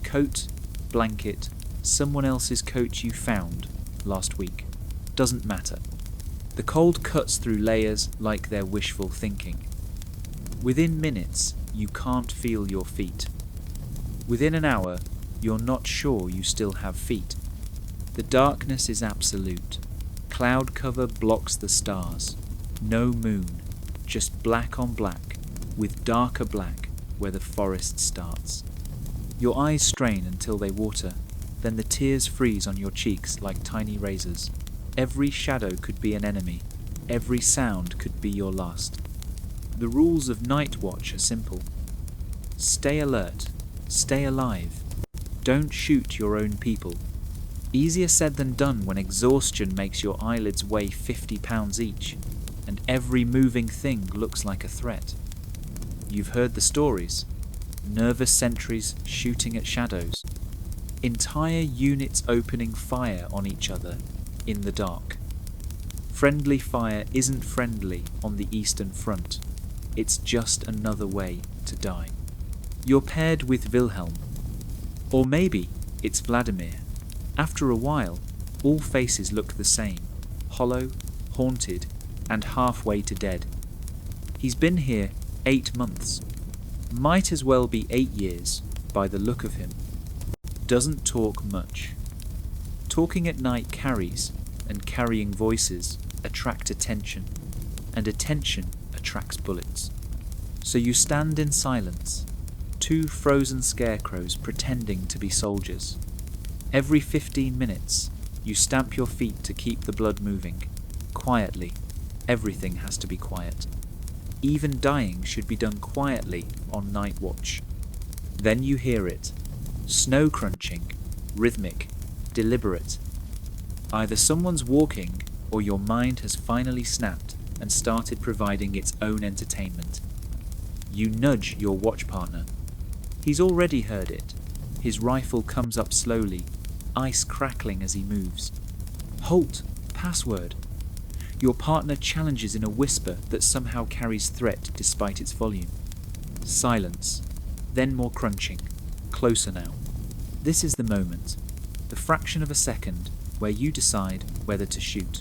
[SPEAKER 1] Coat, blanket, someone else's coat you found last week. Doesn't matter. The cold cuts through layers like they're wishful thinking. Within minutes, you can't feel your feet. Within an hour, you're not sure you still have feet. The darkness is absolute. Cloud cover blocks the stars. No moon, just black on black, with darker black where the forest starts. Your eyes strain until they water, then the tears freeze on your cheeks like tiny razors. Every shadow could be an enemy. Every sound could be your last. The rules of Night Watch are simple. Stay alert. Stay alive. Don't shoot your own people. Easier said than done when exhaustion makes your eyelids weigh 50 pounds each, and every moving thing looks like a threat. You've heard the stories. Nervous sentries shooting at shadows. Entire units opening fire on each other in the dark. Friendly fire isn't friendly on the Eastern Front. It's just another way to die. You're paired with Wilhelm. Or maybe it's Vladimir. After a while, all faces look the same, hollow, haunted, and halfway to dead. He's been here 8 months. Might as well be 8 years by the look of him. Doesn't talk much. Talking at night carries, and carrying voices attract attention, and attention attracts bullets. So you stand in silence, 2 frozen scarecrows pretending to be soldiers. Every 15 minutes, you stamp your feet to keep the blood moving. Quietly. Everything has to be quiet. Even dying should be done quietly on Night Watch. Then you hear it. Snow crunching, rhythmic, deliberate. Either someone's walking, or your mind has finally snapped and started providing its own entertainment. You nudge your watch partner. He's already heard it. His rifle comes up slowly, ice crackling as he moves. Halt! Password! Your partner challenges in a whisper that somehow carries threat despite its volume. Silence. Then more crunching. Closer now. This is the moment. The fraction of a second where you decide whether to shoot.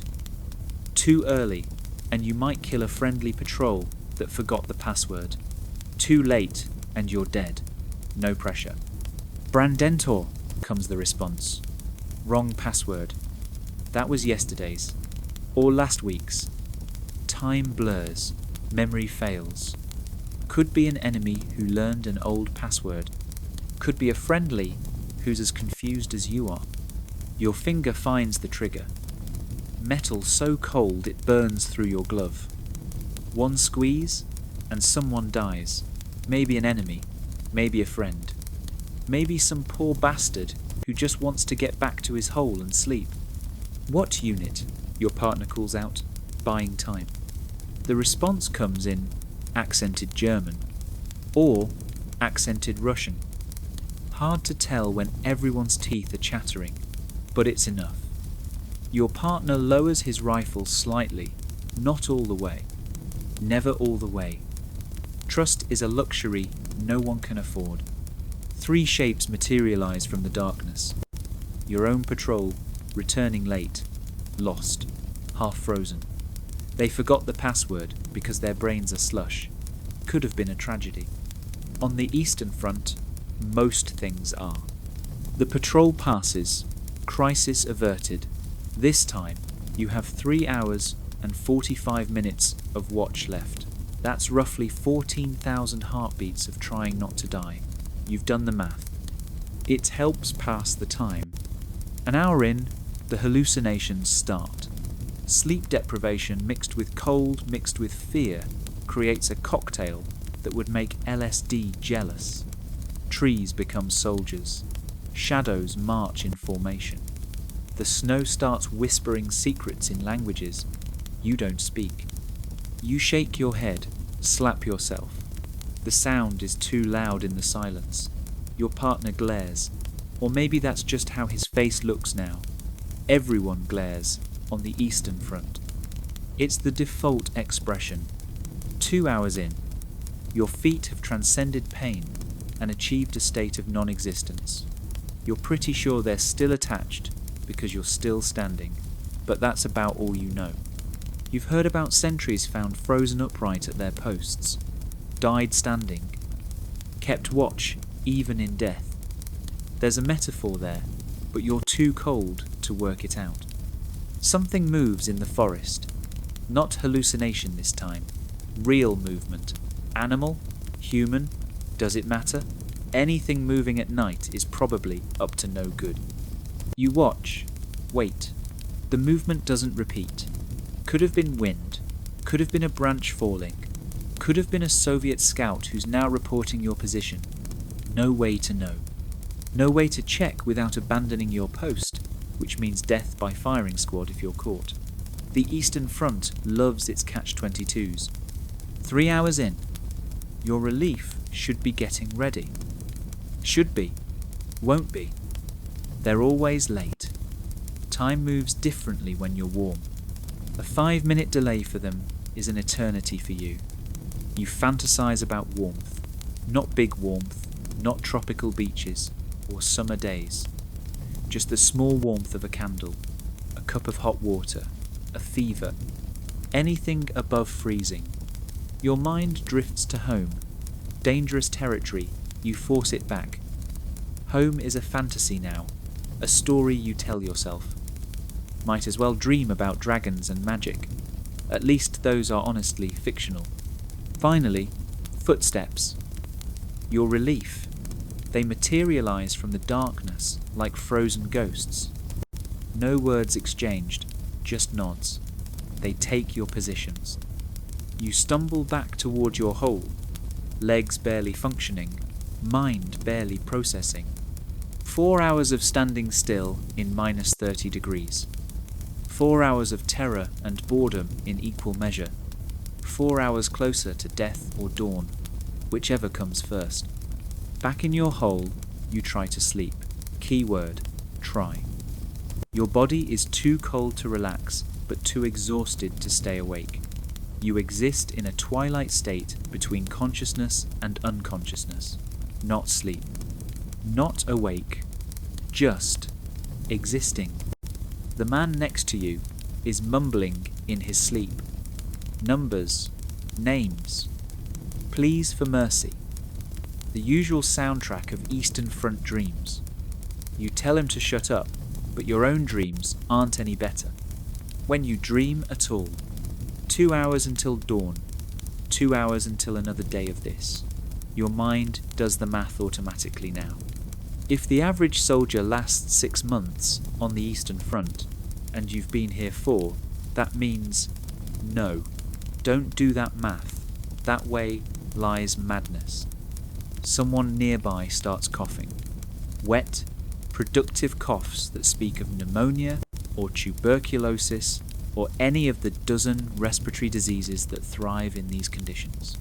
[SPEAKER 1] Too early, and you might kill a friendly patrol that forgot the password. Too late, and you're dead. No pressure. Brandentor, comes the response. Wrong password. That was yesterday's. Or last week's. Time blurs. Memory fails. Could be an enemy who learned an old password. Could be a friendly who's as confused as you are. Your finger finds the trigger. Metal so cold it burns through your glove. One squeeze, and someone dies. Maybe an enemy. Maybe a friend. Maybe some poor bastard who just wants to get back to his hole and sleep. What unit? Your partner calls out, buying time. The response comes in accented German or accented Russian. Hard to tell when everyone's teeth are chattering, but it's enough. Your partner lowers his rifle slightly, not all the way. Never all the way. Trust is a luxury no one can afford. 3 shapes materialize from the darkness. Your own patrol, returning late, lost, half frozen. They forgot the password because their brains are slush. Could have been a tragedy. On the Eastern Front, most things are. The patrol passes, crisis averted. This time, you have 3 hours and 45 minutes of watch left. That's roughly 14,000 heartbeats of trying not to die. You've done the math. It helps pass the time. An hour in, the hallucinations start. Sleep deprivation mixed with cold, mixed with fear, creates a cocktail that would make LSD jealous. Trees become soldiers. Shadows march in formation. The snow starts whispering secrets in languages you don't speak. You shake your head, slap yourself. The sound is too loud in the silence. Your partner glares, or maybe that's just how his face looks now. Everyone glares on the Eastern Front. It's the default expression. 2 hours in, your feet have transcended pain and achieved a state of non-existence. You're pretty sure they're still attached because you're still standing, but that's about all you know. You've heard about sentries found frozen upright at their posts, died standing, kept watch even in death. There's a metaphor there, but you're too cold to work it out. Something moves in the forest. Not hallucination this time. Real movement. Animal? Human? Does it matter? Anything moving at night is probably up to no good. You watch. Wait. The movement doesn't repeat. Could have been wind. Could have been a branch falling. Could have been a Soviet scout who's now reporting your position. No way to know. No way to check without abandoning your post, which means death by firing squad if you're caught. The Eastern Front loves its catch-22s. 3 hours in, your relief should be getting ready. Should be. Won't be. They're always late. Time moves differently when you're warm. A 5-minute delay for them is an eternity for you. You fantasize about warmth. Not big warmth, not tropical beaches or summer days. Just the small warmth of a candle, a cup of hot water, a fever, anything above freezing. Your mind drifts to home. Dangerous territory, you force it back. Home is a fantasy now, a story you tell yourself. Might as well dream about dragons and magic. At least those are honestly fictional. Finally, footsteps. Your relief. They materialize from the darkness like frozen ghosts. No words exchanged, just nods. They take your positions. You stumble back toward your hole, legs barely functioning, mind barely processing. 4 hours of standing still in minus 30 degrees. 4 hours of terror and boredom in equal measure. 4 hours closer to death or dawn, whichever comes first. Back in your hole, you try to sleep. Keyword, try. Your body is too cold to relax, but too exhausted to stay awake. You exist in a twilight state between consciousness and unconsciousness. Not sleep. Not awake. Just existing. The man next to you is mumbling in his sleep. Numbers. Names. Pleas for mercy. The usual soundtrack of Eastern Front dreams. You tell him to shut up, but your own dreams aren't any better. When you dream at all. 2 hours until dawn. 2 hours until another day of this. Your mind does the math automatically now. If the average soldier lasts 6 months on the Eastern Front, and you've been here 4, that means no. Don't do that math. That way lies madness. Someone nearby starts coughing. Wet, productive coughs that speak of pneumonia or tuberculosis or any of the dozen respiratory diseases that thrive in these conditions.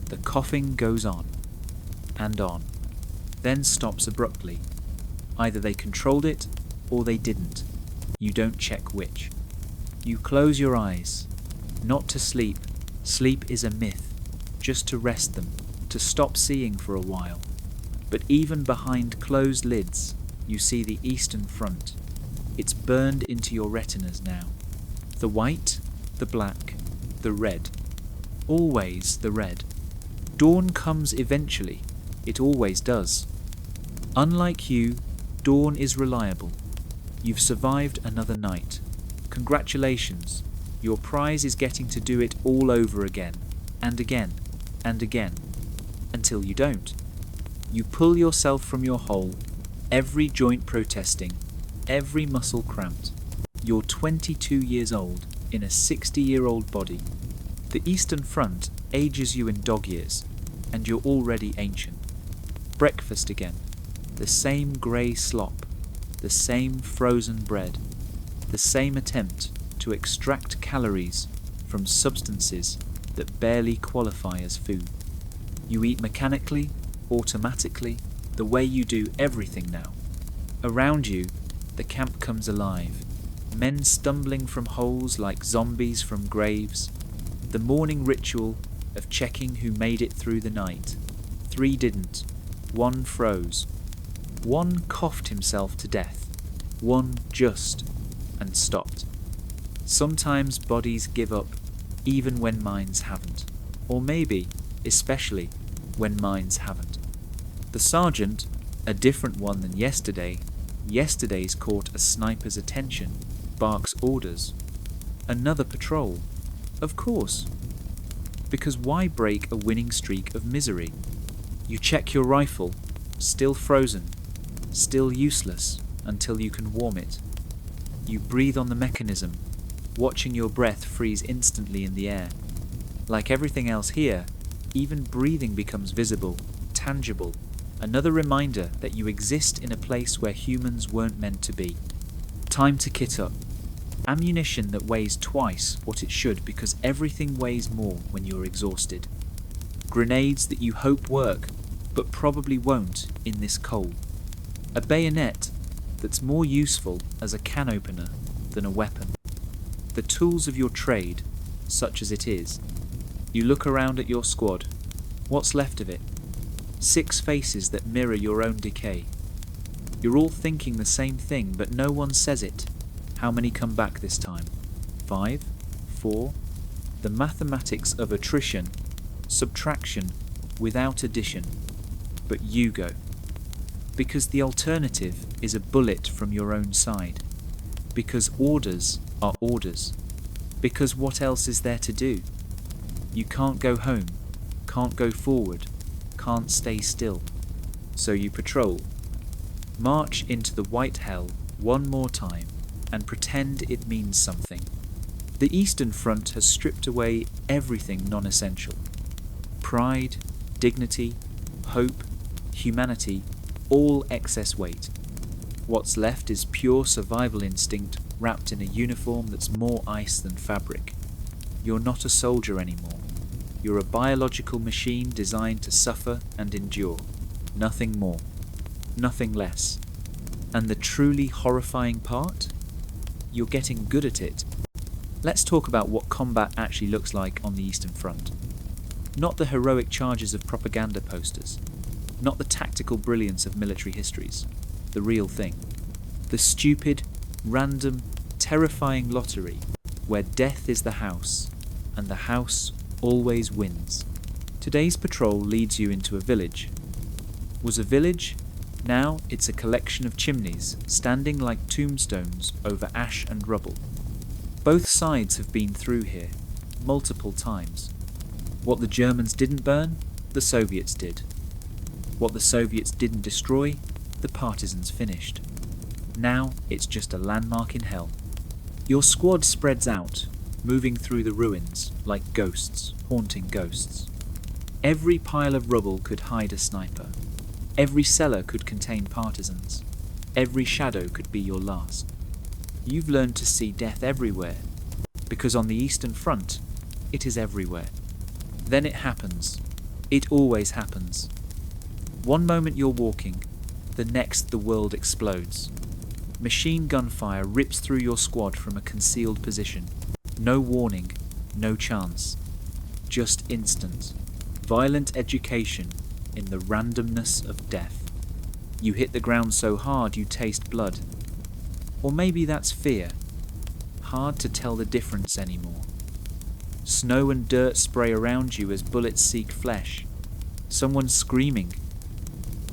[SPEAKER 1] The coughing goes on, then stops abruptly. Either they controlled it or they didn't. You don't check which. You close your eyes. Not to sleep. Sleep is a myth. Just to rest them, to stop seeing for a while. But even behind closed lids, you see the Eastern Front. It's burned into your retinas now. The white, the black, the red. Always the red. Dawn comes eventually. It always does. Unlike you, dawn is reliable. You've survived another night. Congratulations. Your prize is getting to do it all over again, and again, and again, until you don't. You pull yourself from your hole, every joint protesting, every muscle cramped. You're 22 years old in a 60-year-old body. The Eastern Front ages you in dog years, and you're already ancient. Breakfast again. The same grey slop, the same frozen bread, the same attempt to extract calories from substances that barely qualify as food. You eat mechanically, automatically, the way you do everything now. Around you, the camp comes alive. Men stumbling from holes like zombies from graves. The morning ritual of checking who made it through the night. 3 didn't. 1 froze. 1 coughed himself to death. 1 just and stopped. Sometimes bodies give up even when minds haven't. Or maybe, especially, when minds haven't. The sergeant, a different one than yesterday's caught a sniper's attention, barks orders. Another patrol. Of course. Because why break a winning streak of misery? You check your rifle, still frozen, still useless until you can warm it. You breathe on the mechanism, watching your breath freeze instantly in the air. Like everything else here, even breathing becomes visible, tangible, another reminder that you exist in a place where humans weren't meant to be. Time to kit up. Ammunition that weighs twice what it should because everything weighs more when you're exhausted. Grenades that you hope work, but probably won't in this cold. A bayonet that's more useful as a can opener than a weapon. The tools of your trade, such as it is. You look around at your squad. What's left of it? 6 faces that mirror your own decay. You're all thinking the same thing, but no one says it. How many come back this time? 5? 4? The mathematics of attrition, subtraction, without addition. But you go. Because the alternative is a bullet from your own side. Because orders are orders. Because what else is there to do? You can't go home, can't go forward, can't stay still. So you patrol. March into the white hell one more time and pretend it means something. The Eastern Front has stripped away everything non-essential. Pride, dignity, hope, humanity, all excess weight. What's left is pure survival instinct wrapped in a uniform that's more ice than fabric. You're not a soldier anymore. You're a biological machine designed to suffer and endure. Nothing more. Nothing less. And the truly horrifying part? You're getting good at it. Let's talk about what combat actually looks like on the Eastern Front. Not the heroic charges of propaganda posters. Not the tactical brilliance of military histories. The real thing. The stupid, random, terrifying lottery where death is the house, and the house always wins. Today's patrol leads you into a village. Was a village? Now it's a collection of chimneys standing like tombstones over ash and rubble. Both sides have been through here, multiple times. What the Germans didn't burn, the Soviets did. What the Soviets didn't destroy, the partisans finished. Now it's just a landmark in hell. Your squad spreads out, moving through the ruins like ghosts, haunting ghosts. Every pile of rubble could hide a sniper. Every cellar could contain partisans. Every shadow could be your last. You've learned to see death everywhere, because on the Eastern Front, it is everywhere. Then it happens. It always happens. One moment you're walking, the next the world explodes. Machine gun fire rips through your squad from a concealed position. No warning, no chance. Just instant. Violent education in the randomness of death. You hit the ground so hard you taste blood. Or maybe that's fear. Hard to tell the difference anymore. Snow and dirt spray around you as bullets seek flesh. Someone screaming.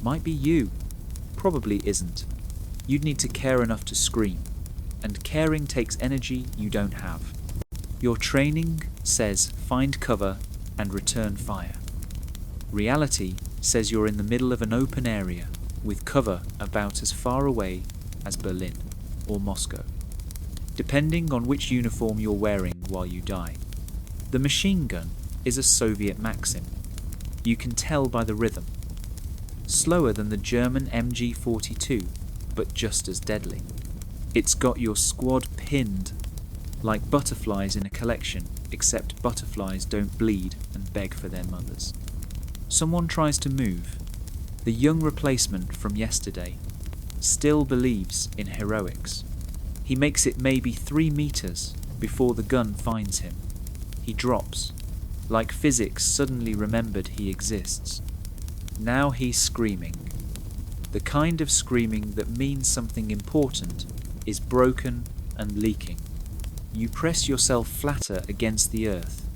[SPEAKER 1] Might be you. Probably isn't. You'd need to care enough to scream. And caring takes energy you don't have. Your training says find cover and return fire. Reality says you're in the middle of an open area, with cover about as far away as Berlin or Moscow, depending on which uniform you're wearing while you die. The machine gun is a Soviet Maxim. You can tell by the rhythm. Slower than the German MG-42, but just as deadly. It's got your squad pinned, like butterflies in a collection, except butterflies don't bleed and beg for their mothers. Someone tries to move. The young replacement from yesterday still believes in heroics. He makes it maybe 3 meters before the gun finds him. He drops, like physics suddenly remembered he exists. Now he's screaming. The kind of screaming that means something important is broken and leaking. You press yourself flatter against the earth,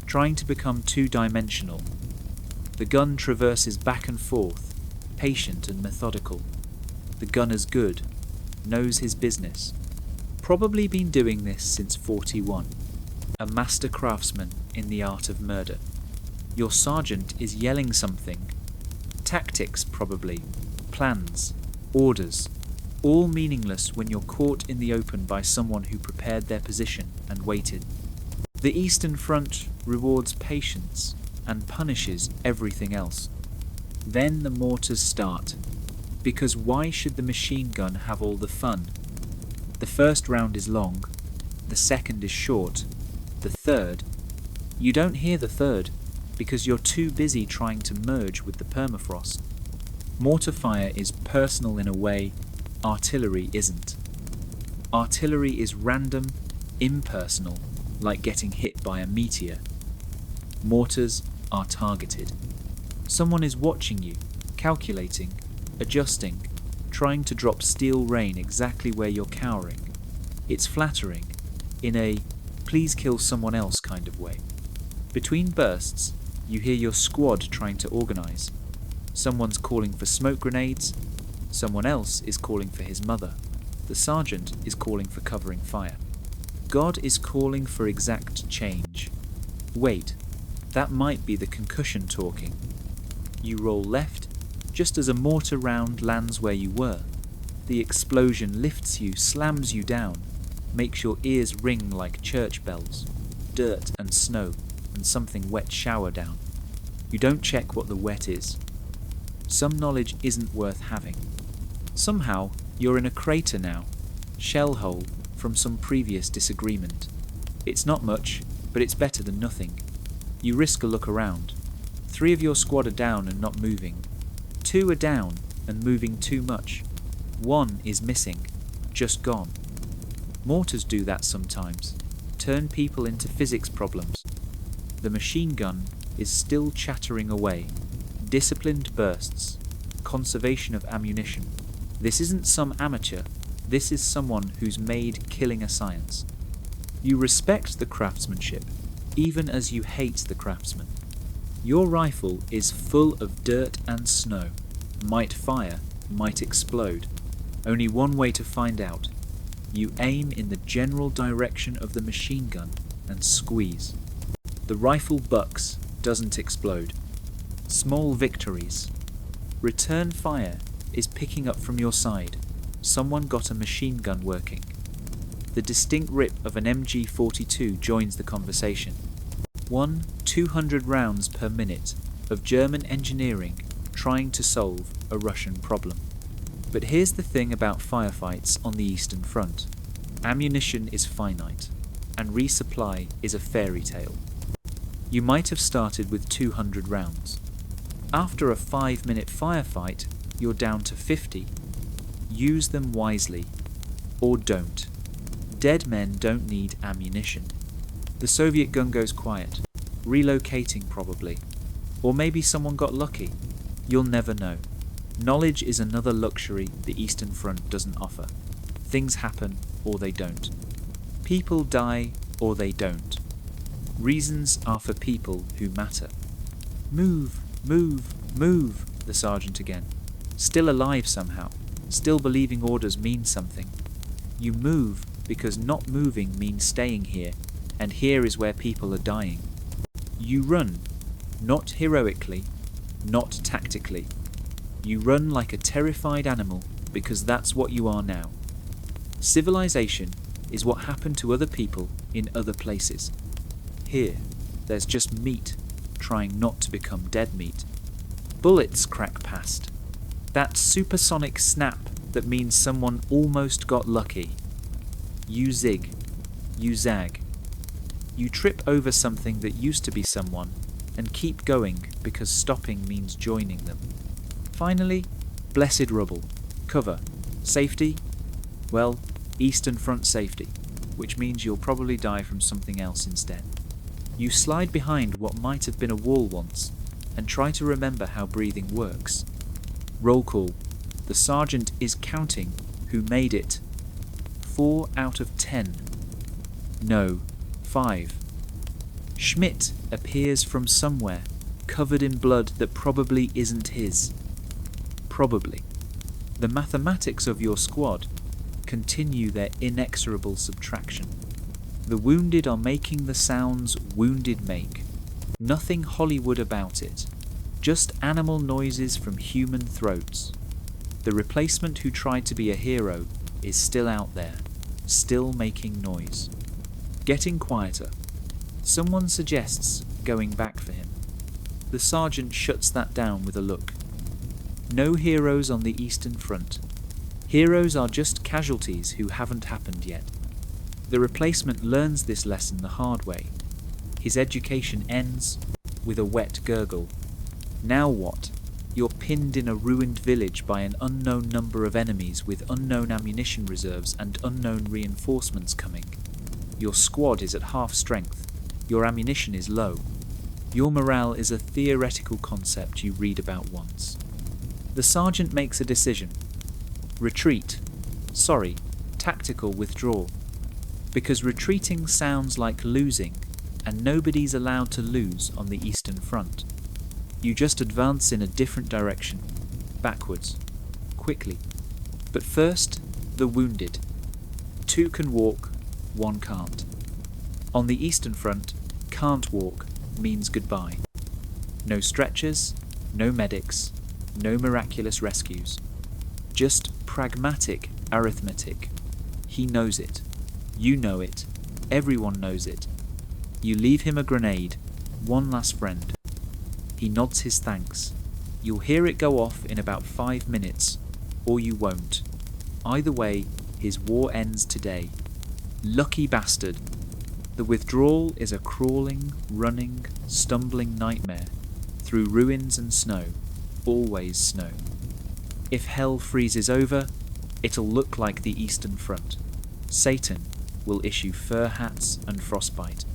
[SPEAKER 1] trying to become two-dimensional. The gun traverses back and forth, patient and methodical. The gunner's good, knows his business. Probably been doing this since 41. A master craftsman in the art of murder. Your sergeant is yelling something. Tactics, probably. Plans. Orders. All meaningless when you're caught in the open by someone who prepared their position and waited. The Eastern Front rewards patience and punishes everything else. Then the mortars start. Because why should the machine gun have all the fun? The first round is long, the second is short, the third, you don't hear the third because you're too busy trying to merge with the permafrost. Mortar fire is personal in a way artillery isn't. Artillery is random, impersonal, like getting hit by a meteor. Mortars are targeted. Someone is watching you, calculating, adjusting, trying to drop steel rain exactly where you're cowering. It's flattering, in a please kill someone else kind of way. Between bursts, you hear your squad trying to organise. Someone's calling for smoke grenades, someone else is calling for his mother, the sergeant is calling for covering fire. God is calling for exact change. Wait, that might be the concussion talking. You roll left, just as a mortar round lands where you were. The explosion lifts you, slams you down, makes your ears ring like church bells. Dirt and snow, and something wet shower down. You don't check what the wet is. Some knowledge isn't worth having. Somehow, you're in a crater now, shell hole from some previous disagreement. It's not much, but it's better than nothing. You risk a look around. 3 of your squad are down and not moving. 2 are down and moving too much. 1 is missing, just gone. Mortars do that sometimes, turn people into physics problems. The machine gun is still chattering away. Disciplined bursts, conservation of ammunition. This isn't some amateur, this is someone who's made killing a science. You respect the craftsmanship, even as you hate the craftsman. Your rifle is full of dirt and snow, might fire, might explode. Only one way to find out. You aim in the general direction of the machine gun and squeeze. The rifle bucks, doesn't explode. Small victories. Return fire is picking up from your side. Someone got a machine gun working. The distinct rip of an MG-42 joins the conversation. 200 rounds per minute of German engineering trying to solve a Russian problem. But here's the thing about firefights on the Eastern Front. Ammunition is finite, and resupply is a fairy tale. You might have started with 200 rounds. After a 5-minute firefight, you're down to 50. Use them wisely, or don't. Dead men don't need ammunition. The Soviet gun goes quiet, relocating probably. Or maybe someone got lucky. You'll never know. Knowledge is another luxury the Eastern Front doesn't offer. Things happen, or they don't. People die, or they don't. Reasons are for people who matter. Move, move, move, the sergeant again. Still alive somehow, still believing orders mean something. You move because not moving means staying here, and here is where people are dying. You run, not heroically, not tactically. You run like a terrified animal because that's what you are now. Civilization is what happened to other people in other places. Here, there's just meat trying not to become dead meat. Bullets crack past. That supersonic snap that means someone almost got lucky. You zig. You zag. You trip over something that used to be someone and keep going because stopping means joining them. Finally, blessed rubble. Cover. Safety? Well, Eastern Front safety, which means you'll probably die from something else instead. You slide behind what might have been a wall once and try to remember how breathing works. Roll call. The sergeant is counting who made it. 4 out of 10. No, 5. Schmidt appears from somewhere, covered in blood that probably isn't his. Probably. The mathematics of your squad continue their inexorable subtraction. The wounded are making the sounds wounded make. Nothing Hollywood about it. Just animal noises from human throats. The replacement who tried to be a hero is still out there, still making noise. Getting quieter. Someone suggests going back for him. The sergeant shuts that down with a look. No heroes on the Eastern Front. Heroes are just casualties who haven't happened yet. The replacement learns this lesson the hard way. His education ends with a wet gurgle. Now what? You're pinned in a ruined village by an unknown number of enemies with unknown ammunition reserves and unknown reinforcements coming. Your squad is at half strength. Your ammunition is low. Your morale is a theoretical concept you read about once. The sergeant makes a decision. Retreat. Sorry, tactical withdrawal. Because retreating sounds like losing, and nobody's allowed to lose on the Eastern Front. You just advance in a different direction, backwards, quickly. But first, the wounded. 2 can walk, 1 can't. On the Eastern Front, can't walk means goodbye. No stretchers, no medics, no miraculous rescues. Just pragmatic arithmetic. He knows it. You know it. Everyone knows it. You leave him a grenade, one last friend. He nods his thanks. You'll hear it go off in about 5 minutes, or you won't. Either way, his war ends today. Lucky bastard. The withdrawal is a crawling, running, stumbling nightmare through ruins and snow, always snow. If hell freezes over, it'll look like the Eastern Front. Satan will issue fur hats and frostbite.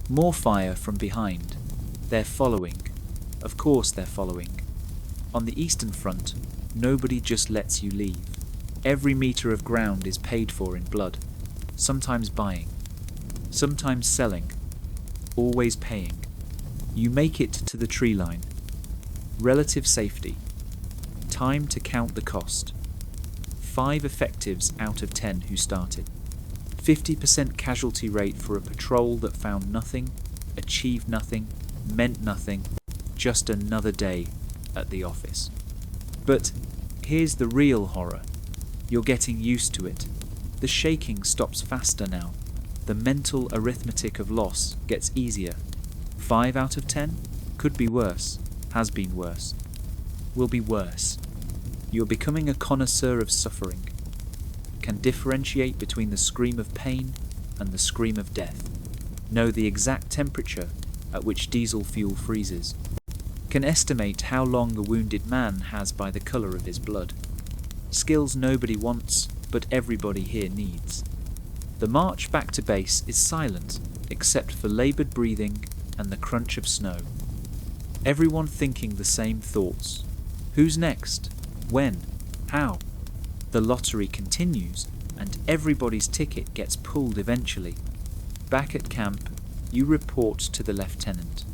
[SPEAKER 1] More fire from behind. They're following. Of course they're following. On the Eastern Front, nobody just lets you leave. Every metre of ground is paid for in blood. Sometimes buying. Sometimes selling. Always paying. You make it to the tree line. Relative safety. Time to count the cost. 5 effectives out of 10 who started. 50% casualty rate for a patrol that found nothing, achieved nothing, meant nothing, just another day at the office. But here's the real horror. You're getting used to it. The shaking stops faster now. The mental arithmetic of loss gets easier. 5 out of 10? Could be worse. Has been worse. Will be worse. You're becoming a connoisseur of suffering. Can differentiate between the scream of pain and the scream of death. Know the exact temperature at which diesel fuel freezes. Can estimate how long a wounded man has by the colour of his blood. Skills nobody wants, but everybody here needs. The march back to base is silent, except for laboured breathing and the crunch of snow. Everyone thinking the same thoughts. Who's next? When? How? The lottery continues, and everybody's ticket gets pulled eventually. Back at camp, you report to the lieutenant.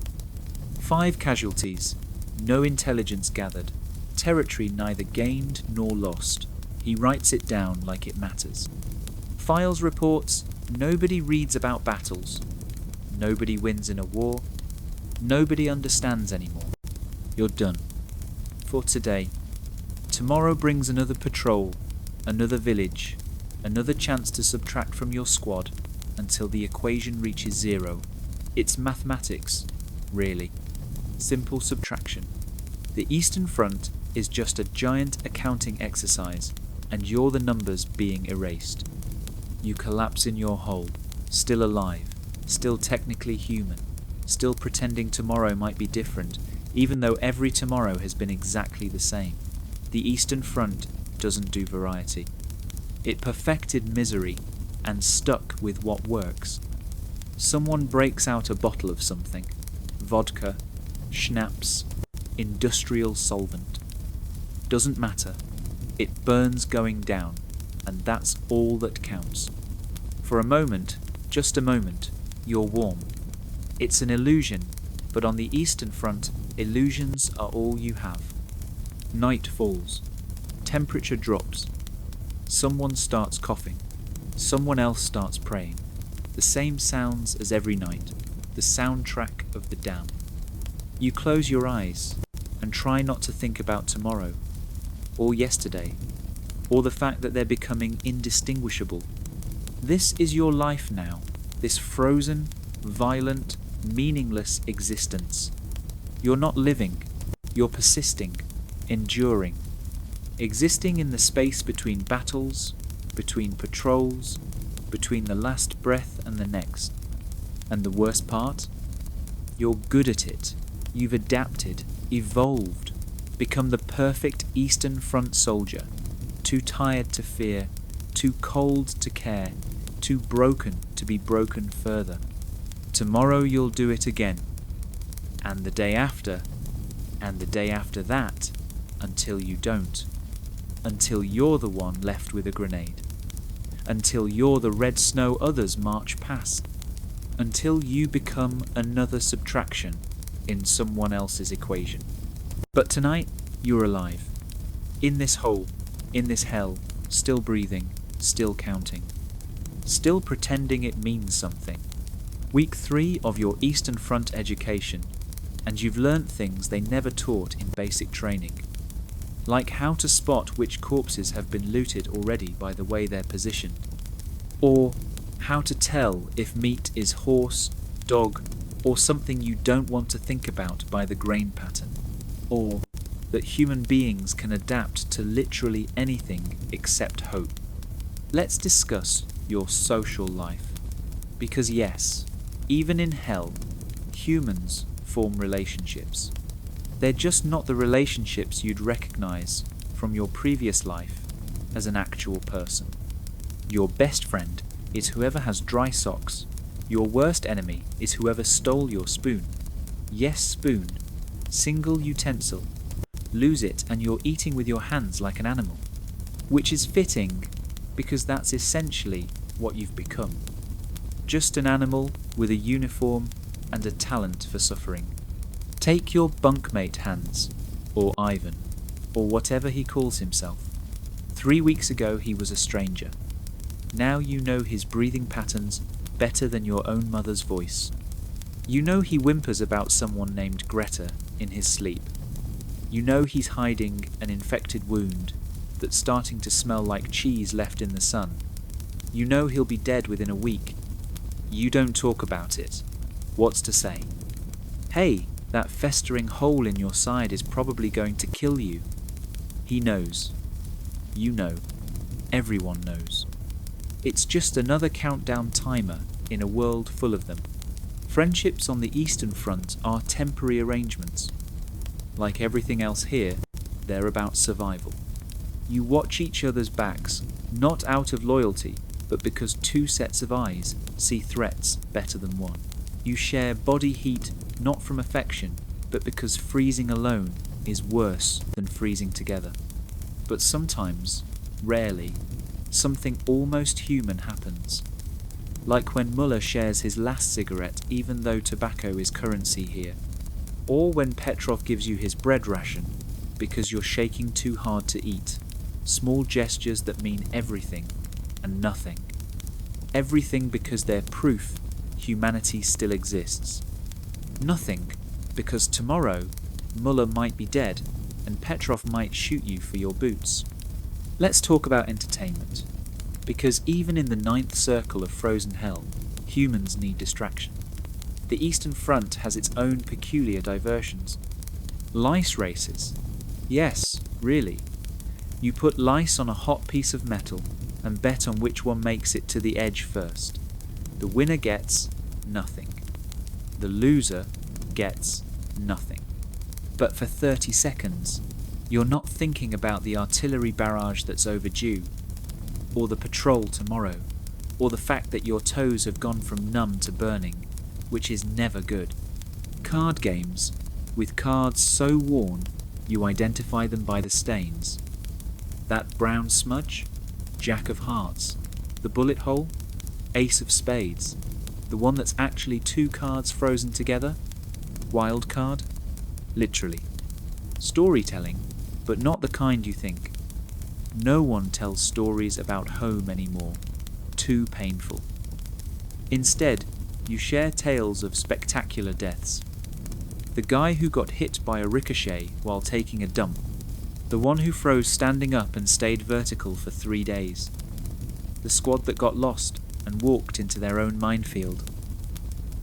[SPEAKER 1] 5 casualties, no intelligence gathered, territory neither gained nor lost. He writes it down like it matters. Files reports, nobody reads about battles. Nobody wins in a war. Nobody understands anymore. You're done. For today. Tomorrow brings another patrol, another village, another chance to subtract from your squad until the equation reaches zero. It's mathematics, really. Simple subtraction. The Eastern Front is just a giant accounting exercise, and you're the numbers being erased. You collapse in your hole, still alive, still technically human, still pretending tomorrow might be different, even though every tomorrow has been exactly the same. The Eastern Front doesn't do variety. It perfected misery and stuck with what works. Someone breaks out a bottle of something, vodka, schnapps, industrial solvent. Doesn't matter. It burns going down, and that's all that counts. For a moment, just a moment, you're warm. It's an illusion, but on the Eastern Front, illusions are all you have. Night falls. Temperature drops. Someone starts coughing. Someone else starts praying. The same sounds as every night, the soundtrack of the dam. You close your eyes and try not to think about tomorrow, or yesterday, or the fact that they're becoming indistinguishable. This is your life now, this frozen, violent, meaningless existence. You're not living, you're persisting, enduring, existing in the space between battles, between patrols, between the last breath and the next. And the worst part? You're good at it. You've adapted, evolved, become the perfect Eastern Front soldier, too tired to fear, too cold to care, too broken to be broken further. Tomorrow you'll do it again, and the day after, and the day after that, until you don't, until you're the one left with a grenade, until you're the red snow others march past, until you become another subtraction in someone else's equation. But tonight, you're alive. In this hole, in this hell, still breathing, still counting. Still pretending it means something. Week 3 of your Eastern Front education, and you've learnt things they never taught in basic training. Like how to spot which corpses have been looted already by the way they're positioned. Or how to tell if meat is horse, dog, or something you don't want to think about by the grain pattern. Or that human beings can adapt to literally anything except hope. Let's discuss your social life. Because yes, even in hell, humans form relationships. They're just not the relationships you'd recognize from your previous life as an actual person. Your best friend is whoever has dry socks. Your worst enemy is whoever stole your spoon. Yes, spoon. Single utensil. Lose it and you're eating with your hands like an animal. Which is fitting, because that's essentially what you've become. Just an animal with a uniform and a talent for suffering. Take your bunkmate Hans, or Ivan, or whatever he calls himself. 3 weeks ago he was a stranger. Now you know his breathing patterns better than your own mother's voice. You know he whimpers about someone named Greta in his sleep. You know he's hiding an infected wound that's starting to smell like cheese left in the sun. You know he'll be dead within a week. You don't talk about it. What's to say? Hey, that festering hole in your side is probably going to kill you. He knows. You know. Everyone knows. It's just another countdown timer in a world full of them. Friendships on the Eastern Front are temporary arrangements. Like everything else here, they're about survival. You watch each other's backs, not out of loyalty, but because two sets of eyes see threats better than one. You share body heat not from affection, but because freezing alone is worse than freezing together. But sometimes, rarely, something almost human happens. Like when Muller shares his last cigarette even though tobacco is currency here. Or when Petrov gives you his bread ration because you're shaking too hard to eat. Small gestures that mean everything and nothing. Everything because they're proof humanity still exists. Nothing because tomorrow Muller might be dead and Petrov might shoot you for your boots. Let's talk about entertainment, because even in the ninth circle of frozen hell, humans need distraction. The Eastern Front has its own peculiar diversions. Lice races. Yes, really. You put lice on a hot piece of metal and bet on which one makes it to the edge first. The winner gets nothing. The loser gets nothing. But for 30 seconds, you're not thinking about the artillery barrage that's overdue, or the patrol tomorrow, or the fact that your toes have gone from numb to burning, which is never good. Card games, with cards so worn you identify them by the stains. That brown smudge, Jack of Hearts, the bullet hole, Ace of Spades, the one that's actually two cards frozen together, wild card, literally. Storytelling, but not the kind you think. No one tells stories about home anymore, too painful. Instead, you share tales of spectacular deaths. The guy who got hit by a ricochet while taking a dump. The one who froze standing up and stayed vertical for 3 days. The squad that got lost and walked into their own minefield.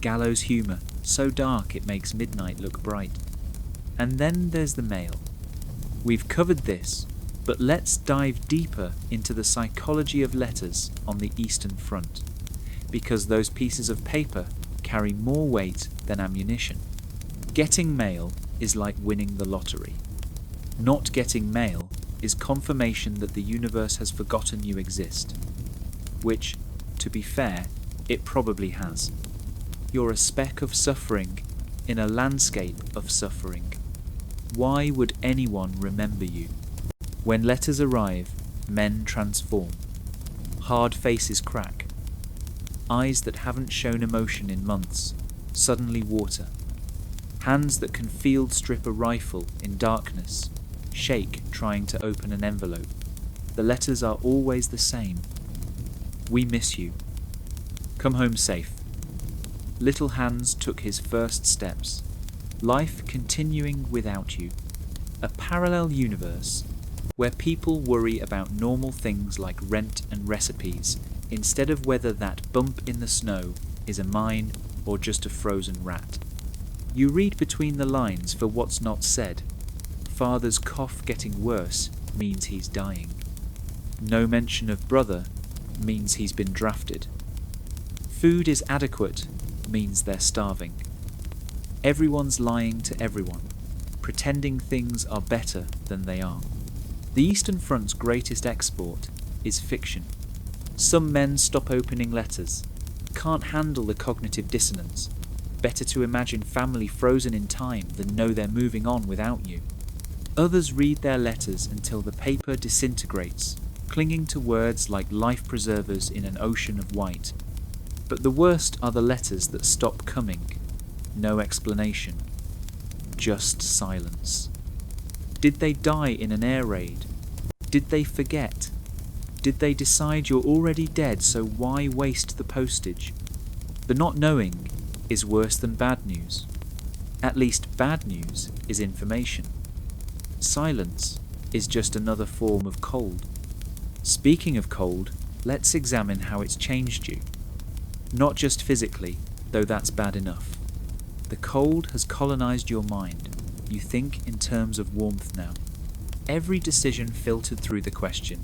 [SPEAKER 1] Gallows humour, so dark it makes midnight look bright. And then there's the mail. We've covered this, but let's dive deeper into the psychology of letters on the Eastern Front, because those pieces of paper carry more weight than ammunition. Getting mail is like winning the lottery. Not getting mail is confirmation that the universe has forgotten you exist. Which, to be fair, it probably has. You're a speck of suffering in a landscape of suffering. Why would anyone remember you? When letters arrive, men transform. Hard faces crack. Eyes that haven't shown emotion in months suddenly water. Hands that can field strip a rifle in darkness shake trying to open an envelope. The letters are always the same. We miss you. Come home safe. Little Hans took his first steps. Life continuing without you. A parallel universe where people worry about normal things like rent and recipes instead of whether that bump in the snow is a mine or just a frozen rat. You read between the lines for what's not said. Father's cough getting worse means he's dying. No mention of brother means he's been drafted. Food is adequate means they're starving. Everyone's lying to everyone, pretending things are better than they are. The Eastern Front's greatest export is fiction. Some men stop opening letters, can't handle the cognitive dissonance. Better to imagine family frozen in time than know they're moving on without you. Others read their letters until the paper disintegrates, clinging to words like life preservers in an ocean of white. But the worst are the letters that stop coming. No explanation. Just silence. Did they die in an air raid? Did they forget? Did they decide you're already dead, so why waste the postage? The not knowing is worse than bad news. At least bad news is information. Silence is just another form of cold. Speaking of cold, let's examine how it's changed you. Not just physically, though that's bad enough. The cold has colonized your mind. You think in terms of warmth now. Every decision filtered through the question,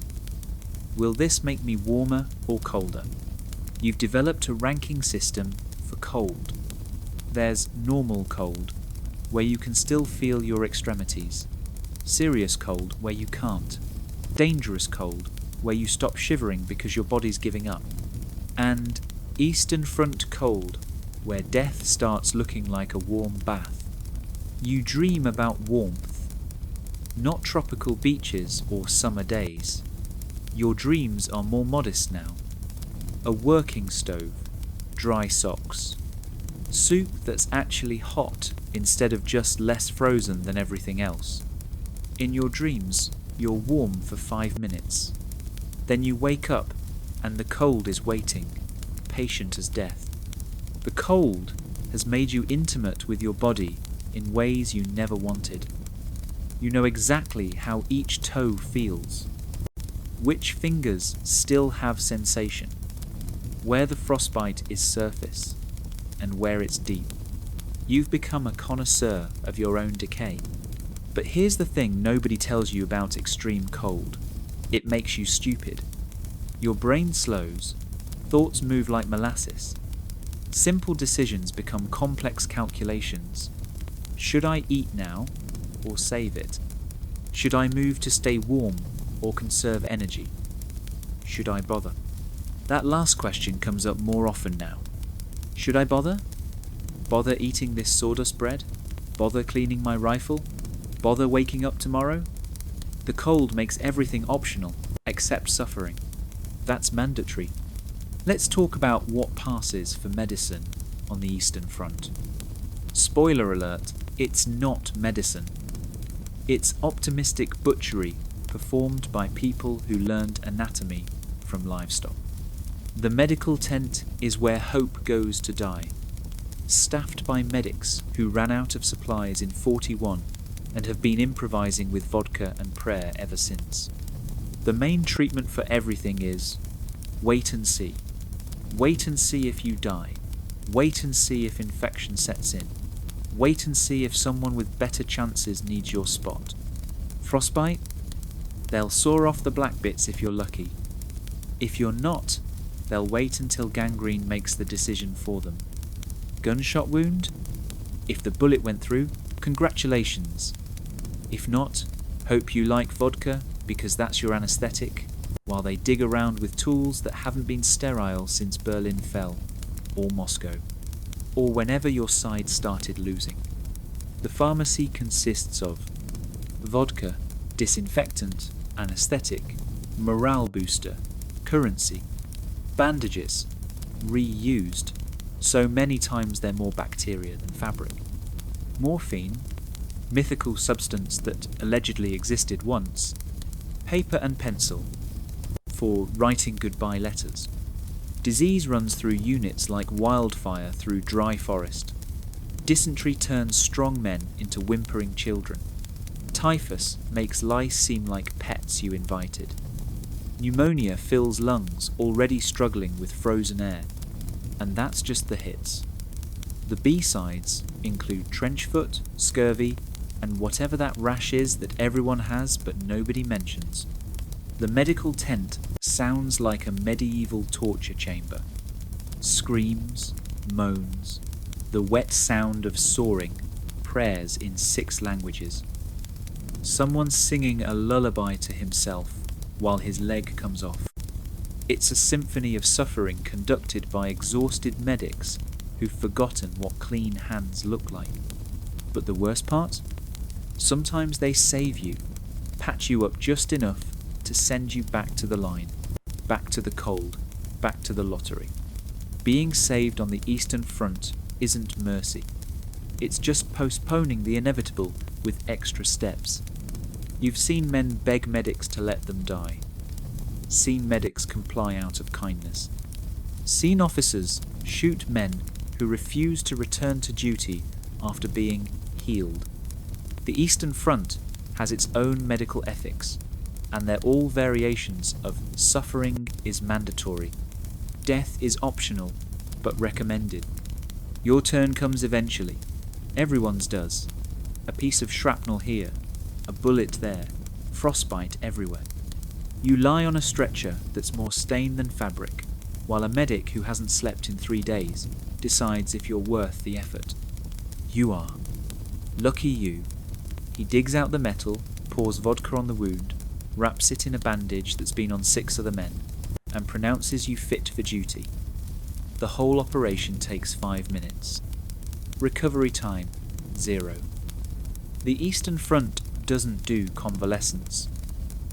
[SPEAKER 1] will this make me warmer or colder? You've developed a ranking system for cold. There's normal cold, where you can still feel your extremities. Serious cold, where you can't. Dangerous cold, where you stop shivering because your body's giving up. And Eastern Front cold, where death starts looking like a warm bath. You dream about warmth, not tropical beaches or summer days. Your dreams are more modest now. A working stove, dry socks. Soup that's actually hot instead of just less frozen than everything else. In your dreams, you're warm for 5 minutes. Then you wake up and the cold is waiting, patient as death. The cold has made you intimate with your body in ways you never wanted. You know exactly how each toe feels, which fingers still have sensation, where the frostbite is surface and where it's deep. You've become a connoisseur of your own decay. But here's the thing nobody tells you about extreme cold. It makes you stupid. Your brain slows, thoughts move like molasses. Simple decisions become complex calculations. Should I eat now or save it? Should I move to stay warm or conserve energy? Should I bother? That last question comes up more often now. Should I bother? Bother eating this sawdust bread? Bother cleaning my rifle? Bother waking up tomorrow? The cold makes everything optional except suffering. That's mandatory. Let's talk about what passes for medicine on the Eastern Front. Spoiler alert, it's not medicine. It's optimistic butchery performed by people who learned anatomy from livestock. The medical tent is where hope goes to die, staffed by medics who ran out of supplies in 41 and have been improvising with vodka and prayer ever since. The main treatment for everything is wait and see. Wait and see if you die. Wait and see if infection sets in. Wait and see if someone with better chances needs your spot. Frostbite? They'll saw off the black bits if you're lucky. If you're not, they'll wait until gangrene makes the decision for them. Gunshot wound? If the bullet went through, congratulations. If not, hope you like vodka because that's your anesthetic, while they dig around with tools that haven't been sterile since Berlin fell, or Moscow, or whenever your side started losing. The pharmacy consists of vodka, disinfectant, anesthetic, morale booster, currency, bandages, reused, so many times they're more bacteria than fabric. Morphine, mythical substance that allegedly existed once. Paper and pencil, for writing goodbye letters. Disease runs through units like wildfire through dry forest. Dysentery turns strong men into whimpering children. Typhus makes lice seem like pets you invited. Pneumonia fills lungs already struggling with frozen air. And that's just the hits. The B-sides include trench foot, scurvy, and whatever that rash is that everyone has but nobody mentions. The medical tent sounds like a medieval torture chamber. Screams, moans, the wet sound of soaring, prayers in 6 languages. Someone singing a lullaby to himself while his leg comes off. It's a symphony of suffering conducted by exhausted medics who've forgotten what clean hands look like. But the worst part? Sometimes they save you, patch you up just enough to send you back to the line, back to the cold, back to the lottery. Being saved on the Eastern Front isn't mercy. It's just postponing the inevitable with extra steps. You've seen men beg medics to let them die. Seen medics comply out of kindness. Seen officers shoot men who refuse to return to duty after being healed. The Eastern Front has its own medical ethics, and they're all variations of suffering is mandatory, death is optional but recommended. Your turn comes eventually. Everyone's does. A piece of shrapnel here, a bullet there, frostbite everywhere. You lie on a stretcher that's more stained than fabric, while a medic who hasn't slept in 3 days decides if you're worth the effort. You are. Lucky you. He digs out the metal, pours vodka on the wound, wraps it in a bandage that's been on 6 other men, and pronounces you fit for duty. The whole operation takes 5 minutes. Recovery time, 0. The Eastern Front doesn't do convalescence.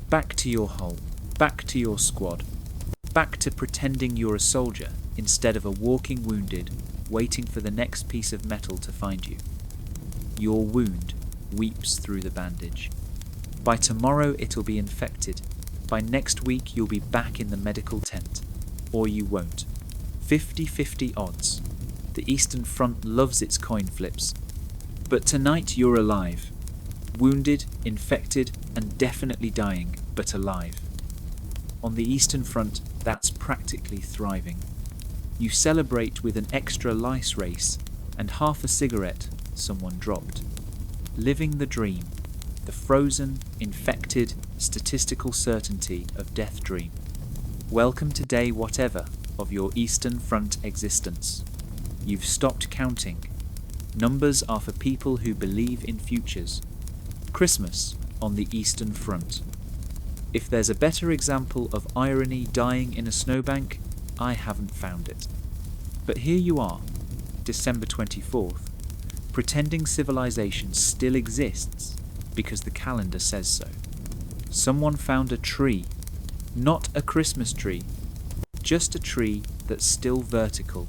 [SPEAKER 1] Back to your hole, back to your squad, back to pretending you're a soldier instead of a walking wounded waiting for the next piece of metal to find you. Your wound weeps through the bandage. By tomorrow it'll be infected. By next week you'll be back in the medical tent. Or you won't. 50-50 odds. The Eastern Front loves its coin flips. But tonight you're alive. Wounded, infected, and definitely dying, but alive. On the Eastern Front, that's practically thriving. You celebrate with an extra lice race and half a cigarette someone dropped. Living the dream, the frozen, infected, statistical certainty of death dream. Welcome to day whatever of your Eastern Front existence. You've stopped counting. Numbers are for people who believe in futures. Christmas on the Eastern Front. If there's a better example of irony dying in a snowbank, I haven't found it. But here you are, December 24th, pretending civilization still exists because the calendar says so. Someone found a tree, not a Christmas tree, just a tree that's still vertical,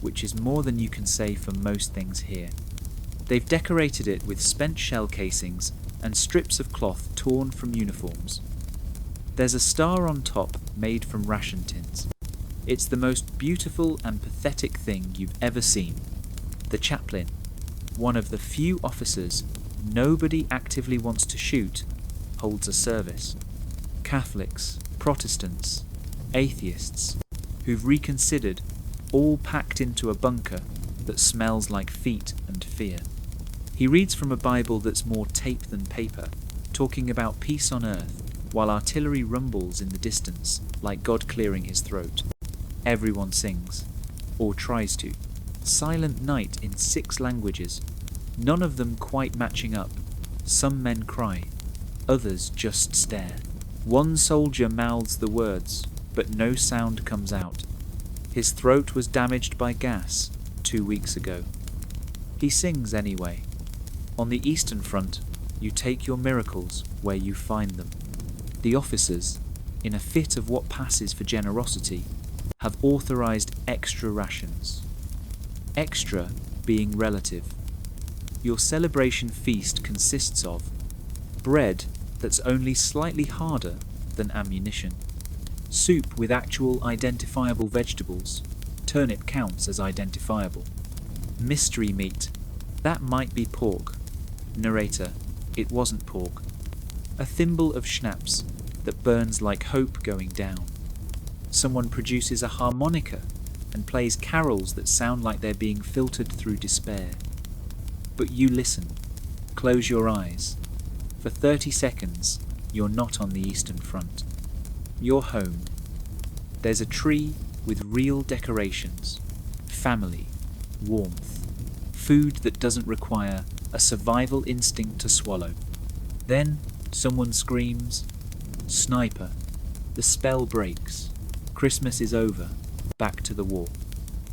[SPEAKER 1] which is more than you can say for most things here. They've decorated it with spent shell casings and strips of cloth torn from uniforms. There's a star on top made from ration tins. It's the most beautiful and pathetic thing you've ever seen. The chaplain, one of the few officers nobody actively wants to shoot, holds a service. Catholics, Protestants, atheists, who've reconsidered, all packed into a bunker that smells like feet and fear. He reads from a Bible that's more tape than paper, talking about peace on earth, while artillery rumbles in the distance like God clearing his throat. Everyone sings, or tries to. Silent Night in 6 languages, none of them quite matching up. Some men cry, others just stare. One soldier mouths the words, but no sound comes out. His throat was damaged by gas 2 weeks ago. He sings anyway. On the Eastern Front, you take your miracles where you find them. The officers, in a fit of what passes for generosity, have authorized extra rations. Extra being relative. Your celebration feast consists of bread that's only slightly harder than ammunition, soup with actual identifiable vegetables, turnip counts as identifiable, mystery meat, that might be pork, narrator, it wasn't pork, a thimble of schnapps that burns like hope going down. Someone produces a harmonica and plays carols that sound like they're being filtered through despair. But you listen, close your eyes. For 30 seconds, you're not on the Eastern Front. You're home. There's a tree with real decorations, family, warmth, food that doesn't require a survival instinct to swallow. Then someone screams, "Sniper!" The spell breaks. Christmas is over. Back to the war.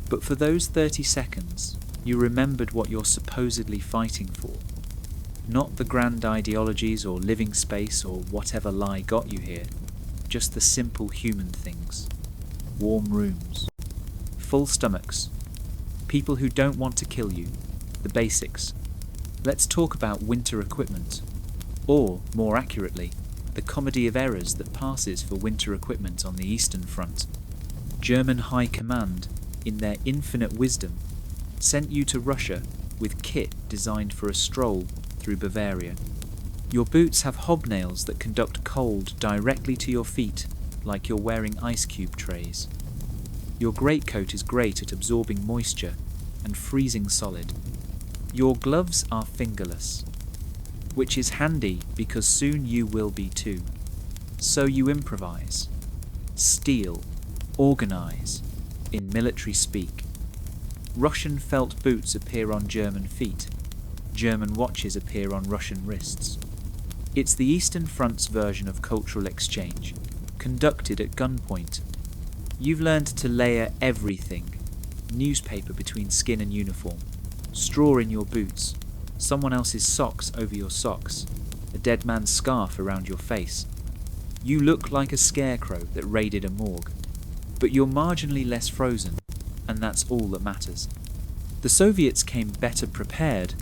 [SPEAKER 1] But for those 30 seconds, you remembered what you're supposedly fighting for. Not the grand ideologies or living space or whatever lie got you here, just the simple human things. Warm rooms, full stomachs, people who don't want to kill you, the basics. Let's talk about winter equipment, or, more accurately, the comedy of errors that passes for winter equipment on the Eastern Front. German High Command, in their infinite wisdom, sent you to Russia with kit designed for a stroll through Bavaria. Your boots have hobnails that conduct cold directly to your feet, like you're wearing ice cube trays. Your greatcoat is great at absorbing moisture and freezing solid. Your gloves are fingerless, which is handy because soon you will be too. So you improvise, steal, organize, in military speak. Russian felt boots appear on German feet. German watches appear on Russian wrists. It's the Eastern Front's version of cultural exchange, conducted at gunpoint. You've learned to layer everything. Newspaper between skin and uniform, straw in your boots, someone else's socks over your socks, a dead man's scarf around your face. You look like a scarecrow that raided a morgue, but you're marginally less frozen, and that's all that matters. The Soviets came better prepared,